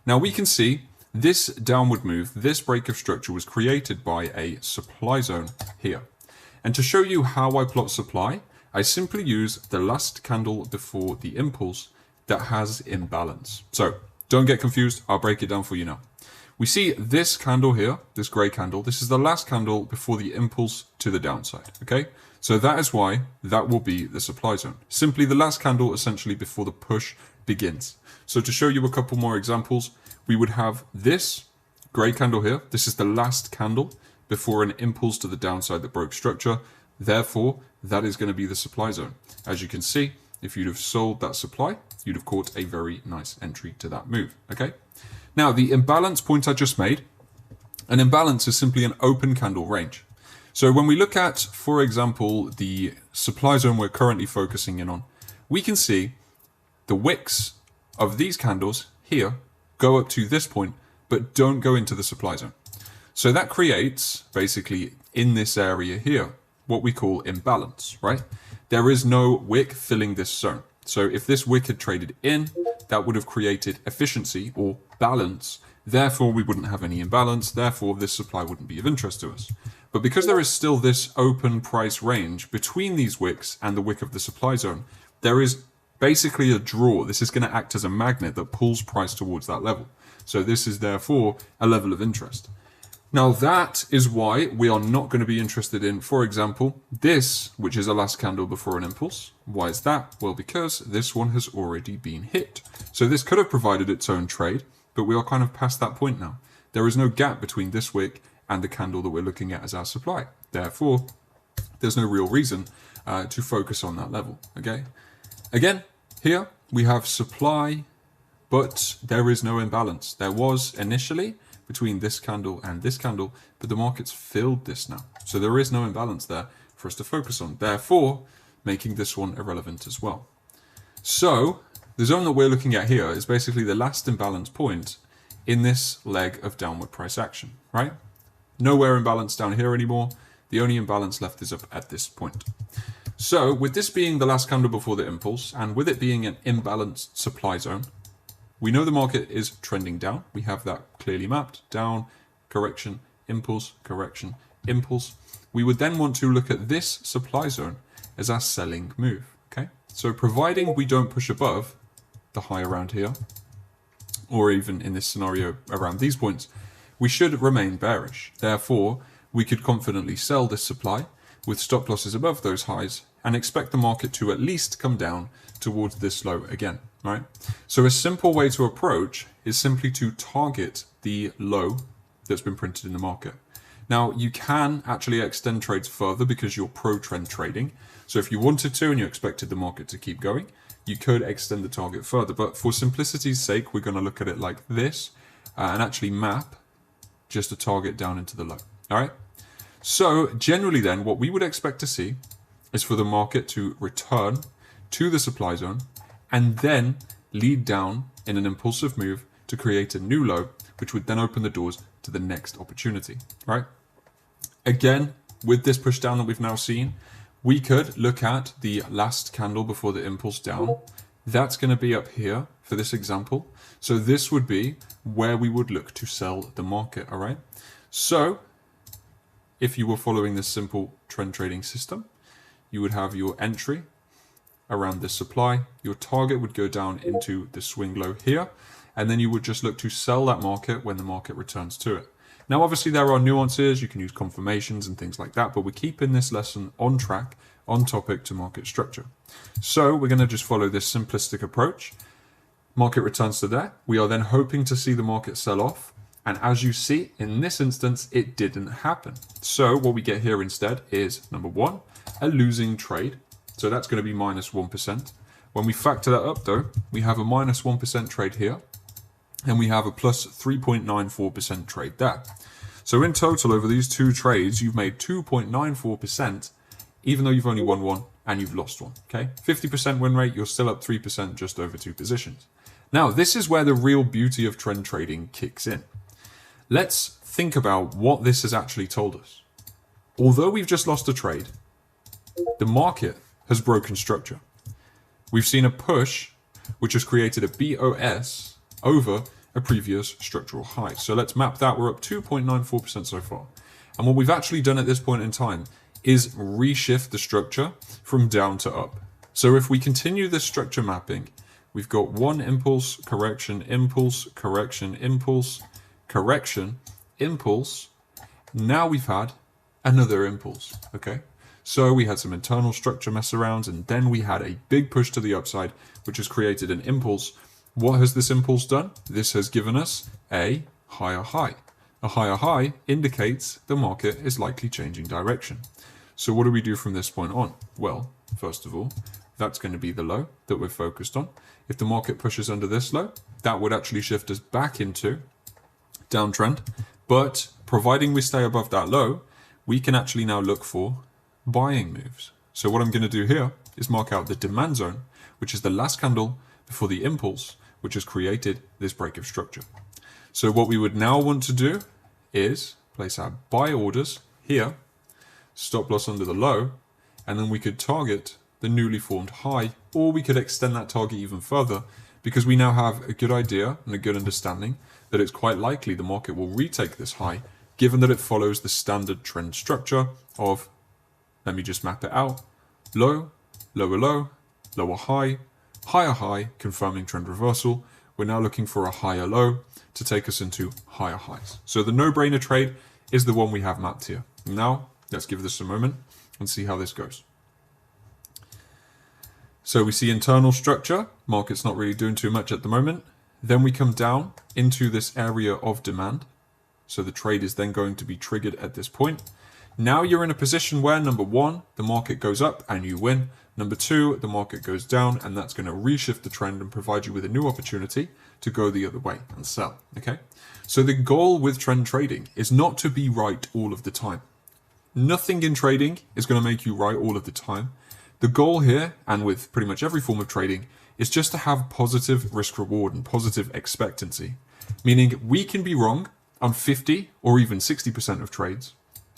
Now we can see this downward move, this break of structure was created by a supply zone here. And to show you how I plot supply, I simply use the last candle before the impulse that has imbalance. So don't get confused, I'll break it down for you now. We see this candle here, this gray candle, this is the last candle before the impulse to the downside, okay? So that is why that will be the supply zone. Simply the last candle essentially before the push begins. So to show you a couple more examples, we would have this gray candle here. This is the last candle before an impulse to the downside that broke structure. Therefore, that is going to be the supply zone. As you can see, if you'd have sold that supply, you'd have caught a very nice entry to that move, okay? Now, the imbalance point I just made, an imbalance is simply an open candle range. So when we look at, for example, the supply zone we're currently focusing in on, we can see the wicks of these candles here go up to this point, but don't go into the supply zone. So that creates, basically, in this area here, what we call imbalance, right? There is no wick filling this zone. So if this wick had traded in, that would have created efficiency or balance. Therefore, we wouldn't have any imbalance. Therefore, this supply wouldn't be of interest to us. But because there is still this open price range between these wicks and the wick of the supply zone, there is basically a draw. This is going to act as a magnet that pulls price towards that level. So this is therefore a level of interest. Now that is why we are not going to be interested in, for example, this, which is a last candle before an impulse. Why is that? Well, because this one has already been hit. So this could have provided its own trade, but we are kind of past that point now. There is no gap between this wick and the candle that we're looking at as our supply. Therefore, there's no real reason to focus on that level, okay? Again, here we have supply, but there is no imbalance. There was initially between this candle and this candle, but the market's filled this now. So there is no imbalance there for us to focus on, therefore making this one irrelevant as well. So the zone that we're looking at here is basically the last imbalance point in this leg of downward price action, right? Nowhere imbalance down here anymore. The only imbalance left is up at this point. So with this being the last candle before the impulse, and with it being an imbalanced supply zone, we know the market is trending down. We have that clearly mapped. Down, correction, impulse, correction, impulse. We would then want to look at this supply zone as our selling move, okay? So providing we don't push above the high around here, or even in this scenario around these points, we should remain bearish. Therefore, we could confidently sell this supply with stop losses above those highs and expect the market to at least come down towards this low again, right? So a simple way to approach is simply to target the low that's been printed in the market. Now, you can actually extend trades further because you're pro-trend trading. So if you wanted to and you expected the market to keep going, you could extend the target further. But for simplicity's sake, we're going to look at it like this and actually map just a target down into the low. All right. So generally then, what we would expect to see is for the market to return to the supply zone and then lead down in an impulsive move to create a new low, which would then open the doors to the next opportunity, right? Again, with this push down that we've now seen, we could look at the last candle before the impulse down. That's going to be up here for this example. So this would be where we would look to sell the market, all right? So if you were following this simple trend trading system, you would have your entry around this supply. Your target would go down into the swing low here, and then you would just look to sell that market when the market returns to it. Now, obviously, there are nuances. You can use confirmations and things like that, but we're keeping this lesson on track, on topic to market structure. So we're going to just follow this simplistic approach. Market returns to there. We are then hoping to see the market sell off. And as you see, in this instance, it didn't happen. So what we get here instead is, number one, a losing trade. So that's going to be minus 1%. When we factor that up, though, we have a minus 1% trade here. And we have a plus 3.94% trade there. So in total, over these two trades, you've made 2.94%, even though you've only won one and you've lost one. Okay, 50% win rate, you're still up 3% just over two positions. Now, this is where the real beauty of trend trading kicks in. Let's think about what this has actually told us. Although we've just lost a trade, the market has broken structure. We've seen a push, which has created a BOS over a previous structural high. So let's map that. We're up 2.94% so far. And what we've actually done at this point in time is reshift the structure from down to up. So if we continue this structure mapping, we've got one impulse, correction, impulse, correction, impulse, correction, impulse. Now we've had another impulse, okay? So we had some internal structure mess around, and then we had a big push to the upside, which has created an impulse. What has this impulse done? This has given us a higher high. A higher high indicates the market is likely changing direction. So what do we do from this point on? Well, first of all, that's going to be the low that we're focused on. If the market pushes under this low, that would actually shift us back into downtrend. But providing we stay above that low, we can actually now look for buying moves. So what I'm going to do here is mark out the demand zone, which is the last candle before the impulse, which has created this break of structure. So what we would now want to do is place our buy orders here, stop loss under the low, and then we could target the newly formed high, or we could extend that target even further because we now have a good idea and a good understanding that it's quite likely the market will retake this high, given that it follows the standard trend structure of, let me just map it out, low, lower low, lower high, higher high, confirming trend reversal. We're now looking for a higher low to take us into higher highs. So the no-brainer trade is the one we have mapped here. Now, let's give this a moment and see how this goes. So we see internal structure. Market's not really doing too much at the moment. Then we come down into this area of demand. So the trade is then going to be triggered at this point. Now you're in a position where, number one, the market goes up and you win. Number two, the market goes down, and that's going to reshift the trend and provide you with a new opportunity to go the other way and sell, okay? So the goal with trend trading is not to be right all of the time. Nothing in trading is going to make you right all of the time. The goal here, and with pretty much every form of trading, is just to have positive risk reward and positive expectancy. Meaning we can be wrong on 50 or even 60% of trades,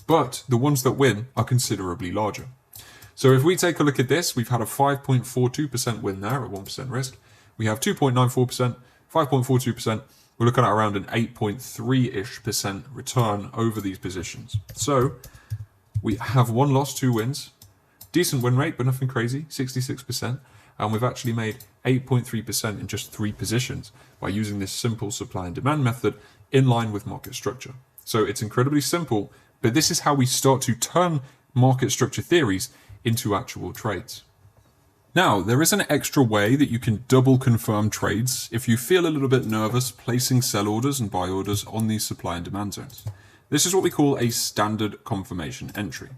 but the ones that win are considerably larger. So if we take a look at this, we've had a 5.42% win there at 1% risk. We have 2.94%, 5.42%. We're looking at around an 8.3-ish% return over these positions. So we have one loss, two wins. Decent win rate, but nothing crazy, 66%. And we've actually made 8.3% in just 3 positions by using this simple supply and demand method in line with market structure. So it's incredibly simple, but this is how we start to turn market structure theories into actual trades. Now, there is an extra way that you can double confirm trades if you feel a little bit nervous placing sell orders and buy orders on these supply and demand zones. This is what we call a standard confirmation entry.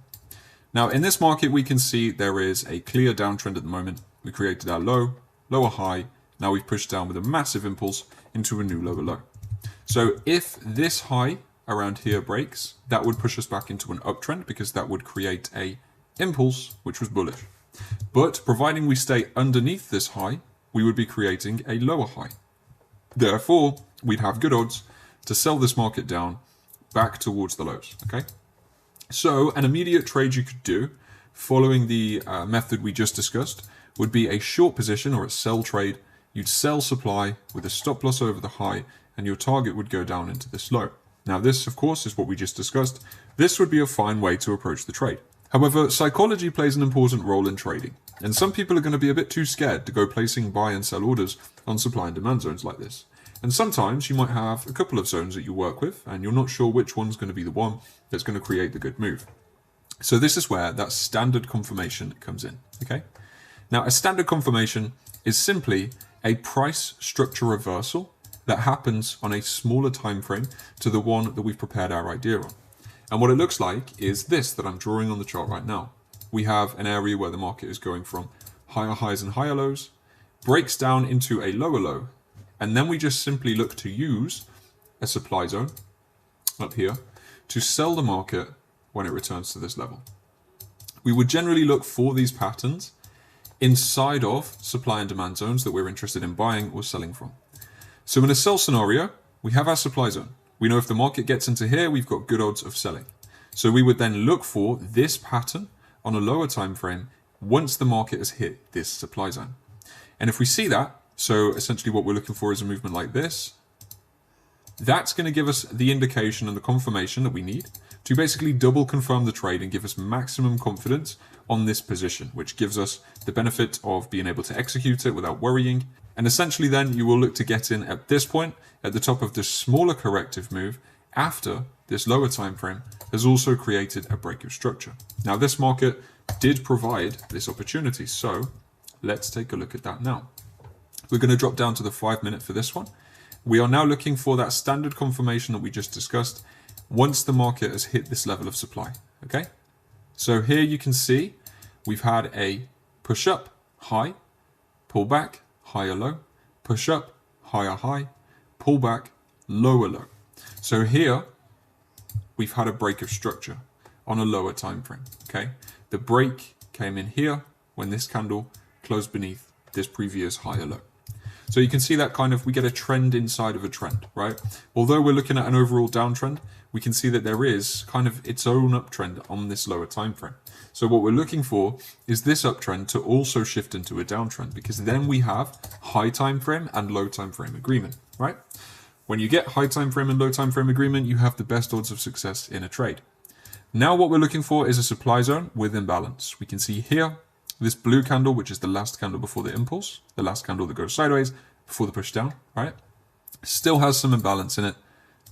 Now in this market, we can see there is a clear downtrend at the moment. We created our low, lower high. Now we've pushed down with a massive impulse into a new lower low. So if this high around here breaks, that would push us back into an uptrend because that would create a impulse which was bullish. But providing we stay underneath this high, we would be creating a lower high. Therefore, we'd have good odds to sell this market down back towards the lows, okay? So an immediate trade you could do following the method we just discussed would be a short position or a sell trade. You'd sell supply with a stop loss over the high and your target would go down into this low. Now this, of course, is what we just discussed. This would be a fine way to approach the trade. However, psychology plays an important role in trading, and some people are going to be a bit too scared to go placing buy and sell orders on supply and demand zones like this. And sometimes you might have a couple of zones that you work with, and you're not sure which one's going to be the one that's going to create the good move. So this is where that standard confirmation comes in, okay? Now, a standard confirmation is simply a price structure reversal that happens on a smaller time frame to the one that we've prepared our idea on. And what it looks like is this that I'm drawing on the chart right now. We have an area where the market is going from higher highs and higher lows, breaks down into a lower low, and then we just simply look to use a supply zone up here to sell the market when it returns to this level. We would generally look for these patterns inside of supply and demand zones that we're interested in buying or selling from. So in a sell scenario, we have our supply zone. We know if the market gets into here, we've got good odds of selling. So we would then look for this pattern on a lower time frame once the market has hit this supply zone. And if we see that, so essentially what we're looking for is a movement like this, that's going to give us the indication and the confirmation that we need to basically double confirm the trade and give us maximum confidence on this position, which gives us the benefit of being able to execute it without worrying. And essentially then you will look to get in at this point at the top of this smaller corrective move after this lower time frame has also created a break of structure. Now this market did provide this opportunity, so let's take a look at that now. We're going to drop down to the 5 minute for this one. We are now looking for that standard confirmation that we just discussed once the market has hit this level of supply, okay? So here you can see we've had a push up, high, pull back, higher low, push up, higher high, pull back, lower low. So here we've had a break of structure on a lower time frame, okay? The break came in here when this candle closed beneath this previous higher low. So you can see that kind of, we get a trend inside of a trend, right? Although we're looking at an overall downtrend, we can see that there is kind of its own uptrend on this lower time frame. So what we're looking for is this uptrend to also shift into a downtrend, because then we have high time frame and low time frame agreement, right? When you get high time frame and low time frame agreement, you have the best odds of success in a trade. Now what we're looking for is a supply zone with imbalance. We can see here this blue candle, which is the last candle before the impulse, the last candle that goes sideways before the push down, right? Still has some imbalance in it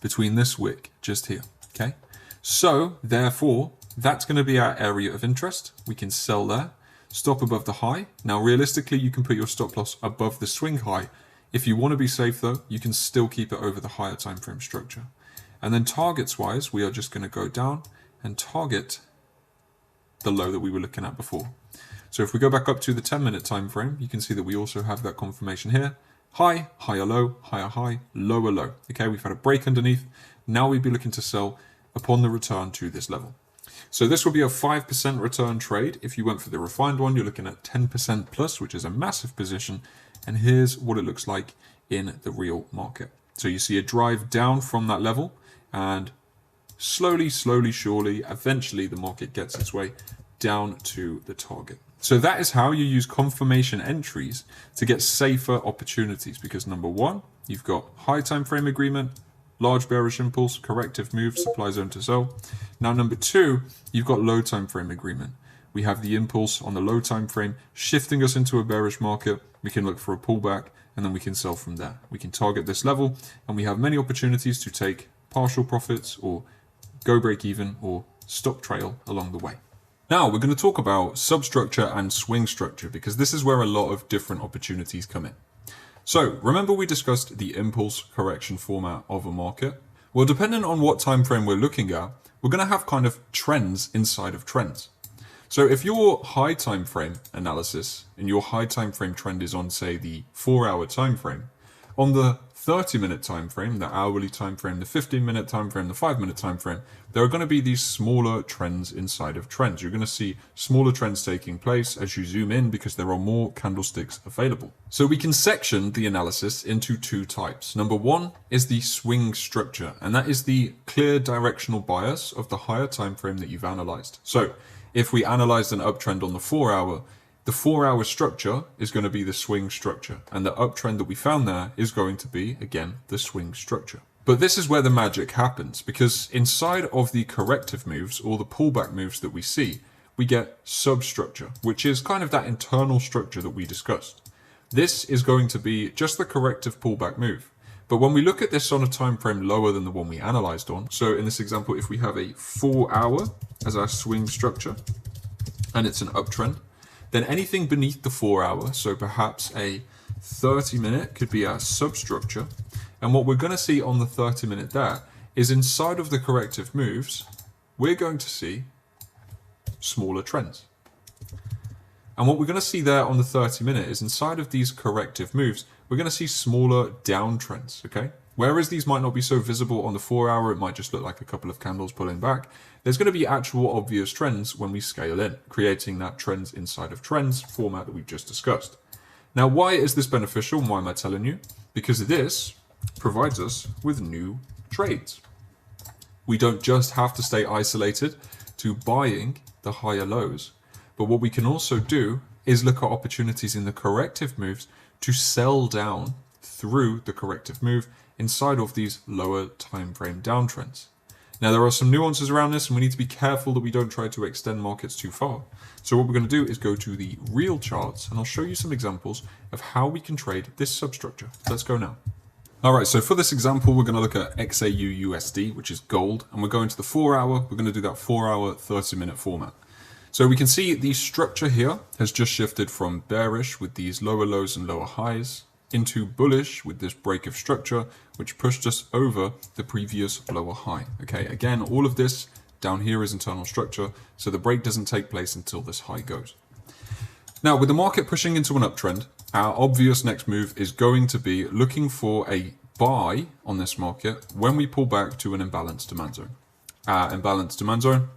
between this wick just here, okay? So therefore, that's going to be our area of interest. We can sell there, stop above the high. Now realistically, you can put your stop loss above the swing high. If you want to be safe though, you can still keep it over the higher time frame structure. And then targets wise, we are just going to go down and target the low that we were looking at before. So if we go back up to the 10-minute time frame, you can see that we also have that confirmation here. High, higher low, higher high, lower low. Okay, we've had a break underneath. Now we'd be looking to sell upon the return to this level. So this will be a 5% return trade. If you went for the refined one, you're looking at 10% plus, which is a massive position. And here's what it looks like in the real market. So you see a drive down from that level, and slowly, surely, eventually the market gets its way down to the target. So that is how you use confirmation entries to get safer opportunities, because number one, you've got high time frame agreement, large bearish impulse, corrective move, supply zone to sell. Now number two, you've got low time frame agreement. We have the impulse on the low time frame shifting us into a bearish market. We can look for a pullback and then we can sell from there. We can target this level and we have many opportunities to take partial profits or go break even or stop trail along the way. Now we're going to talk about substructure and swing structure, because this is where a lot of different opportunities come in. So remember we discussed the impulse correction format of a market. Well, depending on what time frame we're looking at, we're going to have kind of trends inside of trends. So if your high time frame analysis and your high time frame trend is on, say, the 4-hour time frame, on the 30-minute time frame, the hourly time frame, the 15-minute time frame, the 5-minute time frame, there are going to be these smaller trends inside of trends. You're going to see smaller trends taking place as you zoom in because there are more candlesticks available. So we can section the analysis into two types. Number one is the swing structure, and that is the clear directional bias of the higher time frame that you've analyzed. So if we analyzed an uptrend on the 4-hour, the 4-hour structure is going to be the swing structure, and the uptrend that we found there is going to be, again, the swing structure. But this is where the magic happens, because inside of the corrective moves or the pullback moves that we see, we get substructure, which is kind of that internal structure that we discussed. This is going to be just the corrective pullback move. But when we look at this on a time frame lower than the one we analyzed on, so in this example, if we have a 4-hour as our swing structure and it's an uptrend, then anything beneath the 4-hour, so perhaps a 30-minute could be our substructure. And what we're going to see on the 30-minute there is inside of the corrective moves, we're going to see smaller trends. And what we're going to see there on the 30-minute is inside of these corrective moves, we're going to see smaller downtrends, okay? Whereas these might not be so visible on the 4-hour, it might just look like a couple of candles pulling back. There's going to be actual obvious trends when we scale in, creating that trends inside of trends format that we've just discussed. Now, why is this beneficial? Why am I telling you? Because this provides us with new trades. We don't just have to stay isolated to buying the higher lows, but what we can also do is look at opportunities in the corrective moves to sell down through the corrective move inside of these lower time frame downtrends. Now, there are some nuances around this, and we need to be careful that we don't try to extend markets too far. So what we're going to do is go to the real charts, and I'll show you some examples of how we can trade this substructure. Let's go now. All right, so for this example, we're going to look at XAU USD, which is gold, and we're going to the 4-hour. We're going to do that 4-hour, 30-minute format. So we can see the structure here has just shifted from bearish with these lower lows and lower highs into bullish with this break of structure, which pushed us over the previous lower high. Okay, again, all of this down here is internal structure, so the break doesn't take place until this high goes. Now, with the market pushing into an uptrend, our obvious next move is going to be looking for a buy on this market when we pull back to an imbalanced demand zone. Imbalanced demand zone,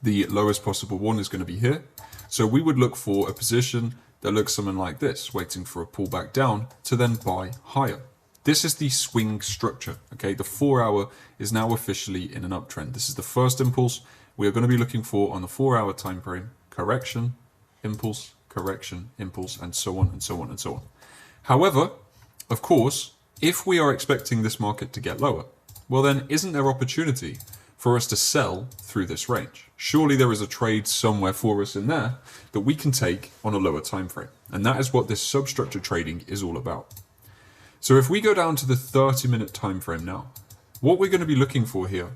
the lowest possible one is going to be here. So we would look for a position that looks something like this, waiting for a pullback down to then buy higher. This is the swing structure, okay? The 4-hour is now officially in an uptrend. This is the first impulse we are going to be looking for on the 4-hour time frame. Correction, impulse, and so on and so on and so on. However, of course, if we are expecting this market to get lower, well then isn't there opportunity for us to sell through this range? Surely there is a trade somewhere for us in there that we can take on a lower time frame. And that is what this substructure trading is all about. So if we go down to the 30-minute time frame now, what we're going to be looking for here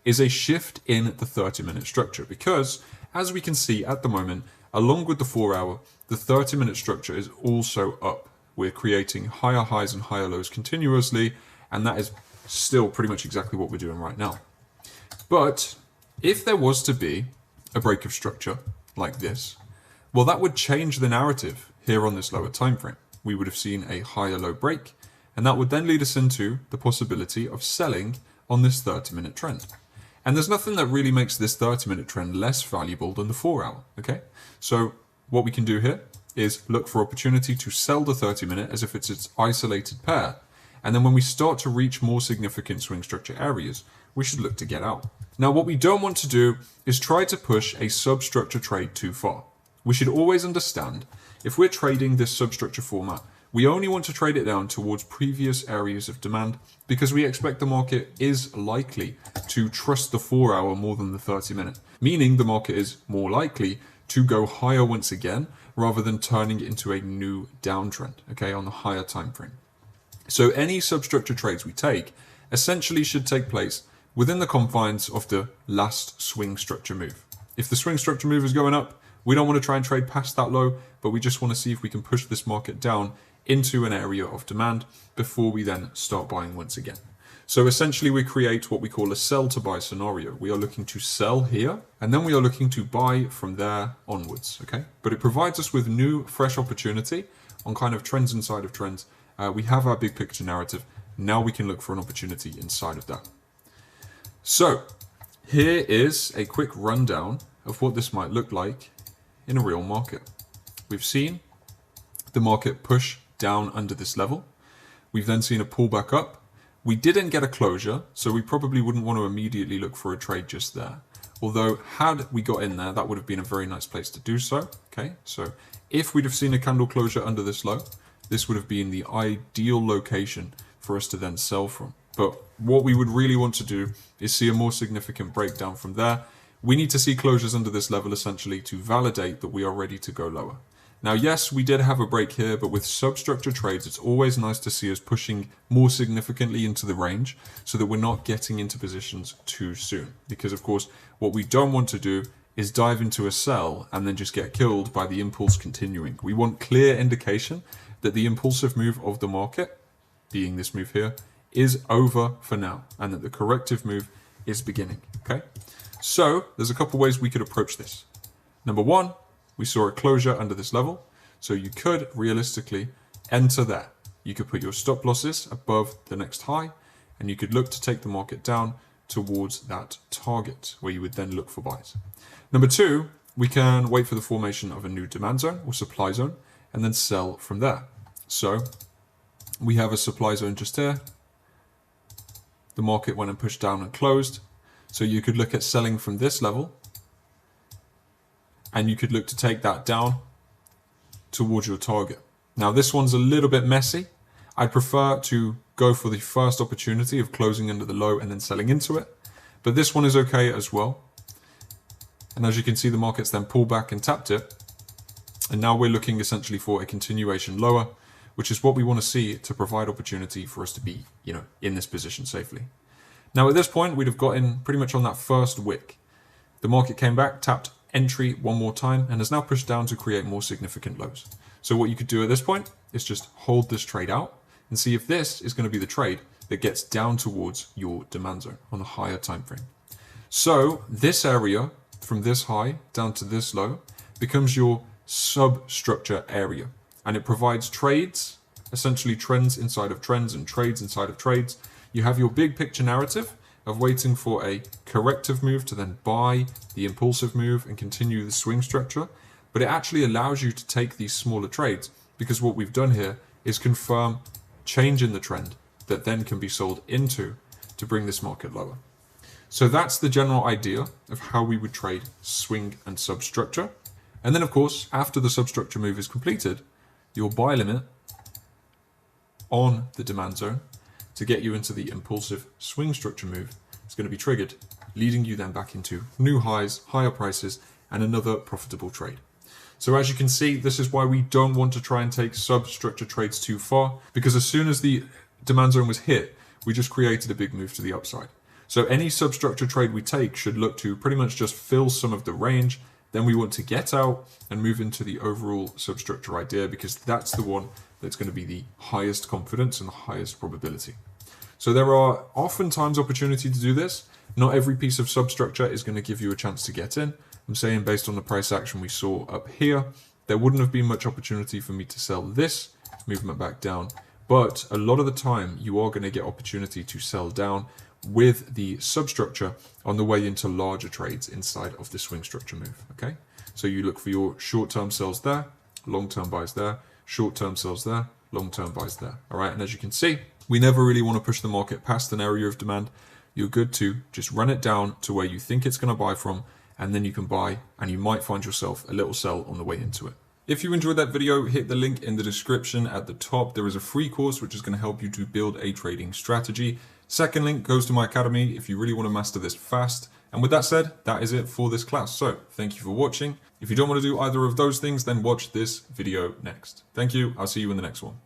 is a shift in the 30-minute structure, because as we can see at the moment, along with the 4-hour, the 30-minute structure is also up. We're creating higher highs and higher lows continuously, and that is still pretty much exactly what we're doing right now. But if there was to be a break of structure like this, well, that would change the narrative here on this lower time frame. We would have seen a higher low break, and that would then lead us into the possibility of selling on this 30-minute trend. And there's nothing that really makes this 30-minute trend less valuable than the 4-hour, okay? So what we can do here is look for opportunity to sell the 30-minute as if it's its isolated pair. And then when we start to reach more significant swing structure areas, we should look to get out. Now, what we don't want to do is try to push a substructure trade too far. We should always understand, if we're trading this substructure format, we only want to trade it down towards previous areas of demand because we expect the market is likely to trust the 4-hour more than the 30-minute, meaning the market is more likely to go higher once again rather than turning into a new downtrend, okay, on the higher time frame. So any substructure trades we take essentially should take place within the confines of the last swing structure move. If the swing structure move is going up, we don't want to try and trade past that low, but we just want to see if we can push this market down into an area of demand before we then start buying once again. So essentially we create what we call a sell to buy scenario. We are looking to sell here, and then we are looking to buy from there onwards, okay? But it provides us with new, fresh opportunity on kind of trends inside of trends. We have our big picture narrative. Now we can look for an opportunity inside of that. So here is a quick rundown of what this might look like in a real market. We've seen the market push down under this level. We've then seen a pullback up. We didn't get a closure, so we probably wouldn't want to immediately look for a trade just there. Although, had we got in there, that would have been a very nice place to do so. Okay, so if we'd have seen a candle closure under this low, this would have been the ideal location for us to then sell from. But what we would really want to do is see a more significant breakdown from there. We need to see closures under this level essentially to validate that we are ready to go lower. Now, yes, we did have a break here, but with substructure trades, it's always nice to see us pushing more significantly into the range so that we're not getting into positions too soon. Because, of course, what we don't want to do is dive into a sell and then just get killed by the impulse continuing. We want clear indication that the impulsive move of the market, being this move here, is over for now, and that the corrective move is beginning, okay? So there's a couple ways we could approach this. Number one, we saw a closure under this level, so you could realistically enter there. You could put your stop losses above the next high, and you could look to take the market down towards that target, where you would then look for buys. Number two, we can wait for the formation of a new demand zone or supply zone, and then sell from there. So we have a supply zone just here. The market went and pushed down and closed. So you could look at selling from this level, and you could look to take that down towards your target. Now this one's a little bit messy. I'd prefer to go for the first opportunity of closing under the low and then selling into it. But this one is okay as well. And as you can see, the market's then pulled back and tapped it. And now we're looking essentially for a continuation lower, which is what we want to see to provide opportunity for us to be, in this position safely. Now at this point, we'd have gotten pretty much on that first wick. The market came back, tapped entry one more time, and has now pushed down to create more significant lows. So what you could do at this point is just hold this trade out and see if this is going to be the trade that gets down towards your demand zone on a higher time frame. So this area from this high down to this low becomes your substructure area, and it provides trades, essentially trends inside of trends and trades inside of trades. You have your big picture narrative of waiting for a corrective move to then buy the impulsive move and continue the swing structure. But it actually allows you to take these smaller trades, because what we've done here is confirm change in the trend that then can be sold into to bring this market lower. So that's the general idea of how we would trade swing and substructure. And then of course, after the substructure move is completed, your buy limit on the demand zone to get you into the impulsive swing structure move is going to be triggered, leading you then back into new highs, higher prices, and another profitable trade. So as you can see, this is why we don't want to try and take substructure trades too far, because as soon as the demand zone was hit, we just created a big move to the upside. So any substructure trade we take should look to pretty much just fill some of the range. Then we want to get out and move into the overall substructure idea, because that's the one that's going to be the highest confidence and the highest probability. So there are oftentimes opportunities to do this. Not every piece of substructure is going to give you a chance to get in. I'm saying based on the price action we saw up here, there wouldn't have been much opportunity for me to sell this movement back down. But a lot of the time you are going to get opportunity to sell down with the substructure on the way into larger trades inside of the swing structure move. Okay, so you look for your short-term sells there, long-term buys there, short-term sells there, long-term buys there. All right, and as you can see, we never really want to push the market past an area of demand. You're good to just run it down to where you think it's going to buy from, and then you can buy, and you might find yourself a little sell on the way into it. If you enjoyed that video, hit the link in the description at the top. There is a free course which is going to help you to build a trading strategy. Second link goes to my academy if you really want to master this fast. And with that said, that is it for this class. So thank you for watching. If you don't want to do either of those things, then watch this video next. Thank you. I'll see you in the next one.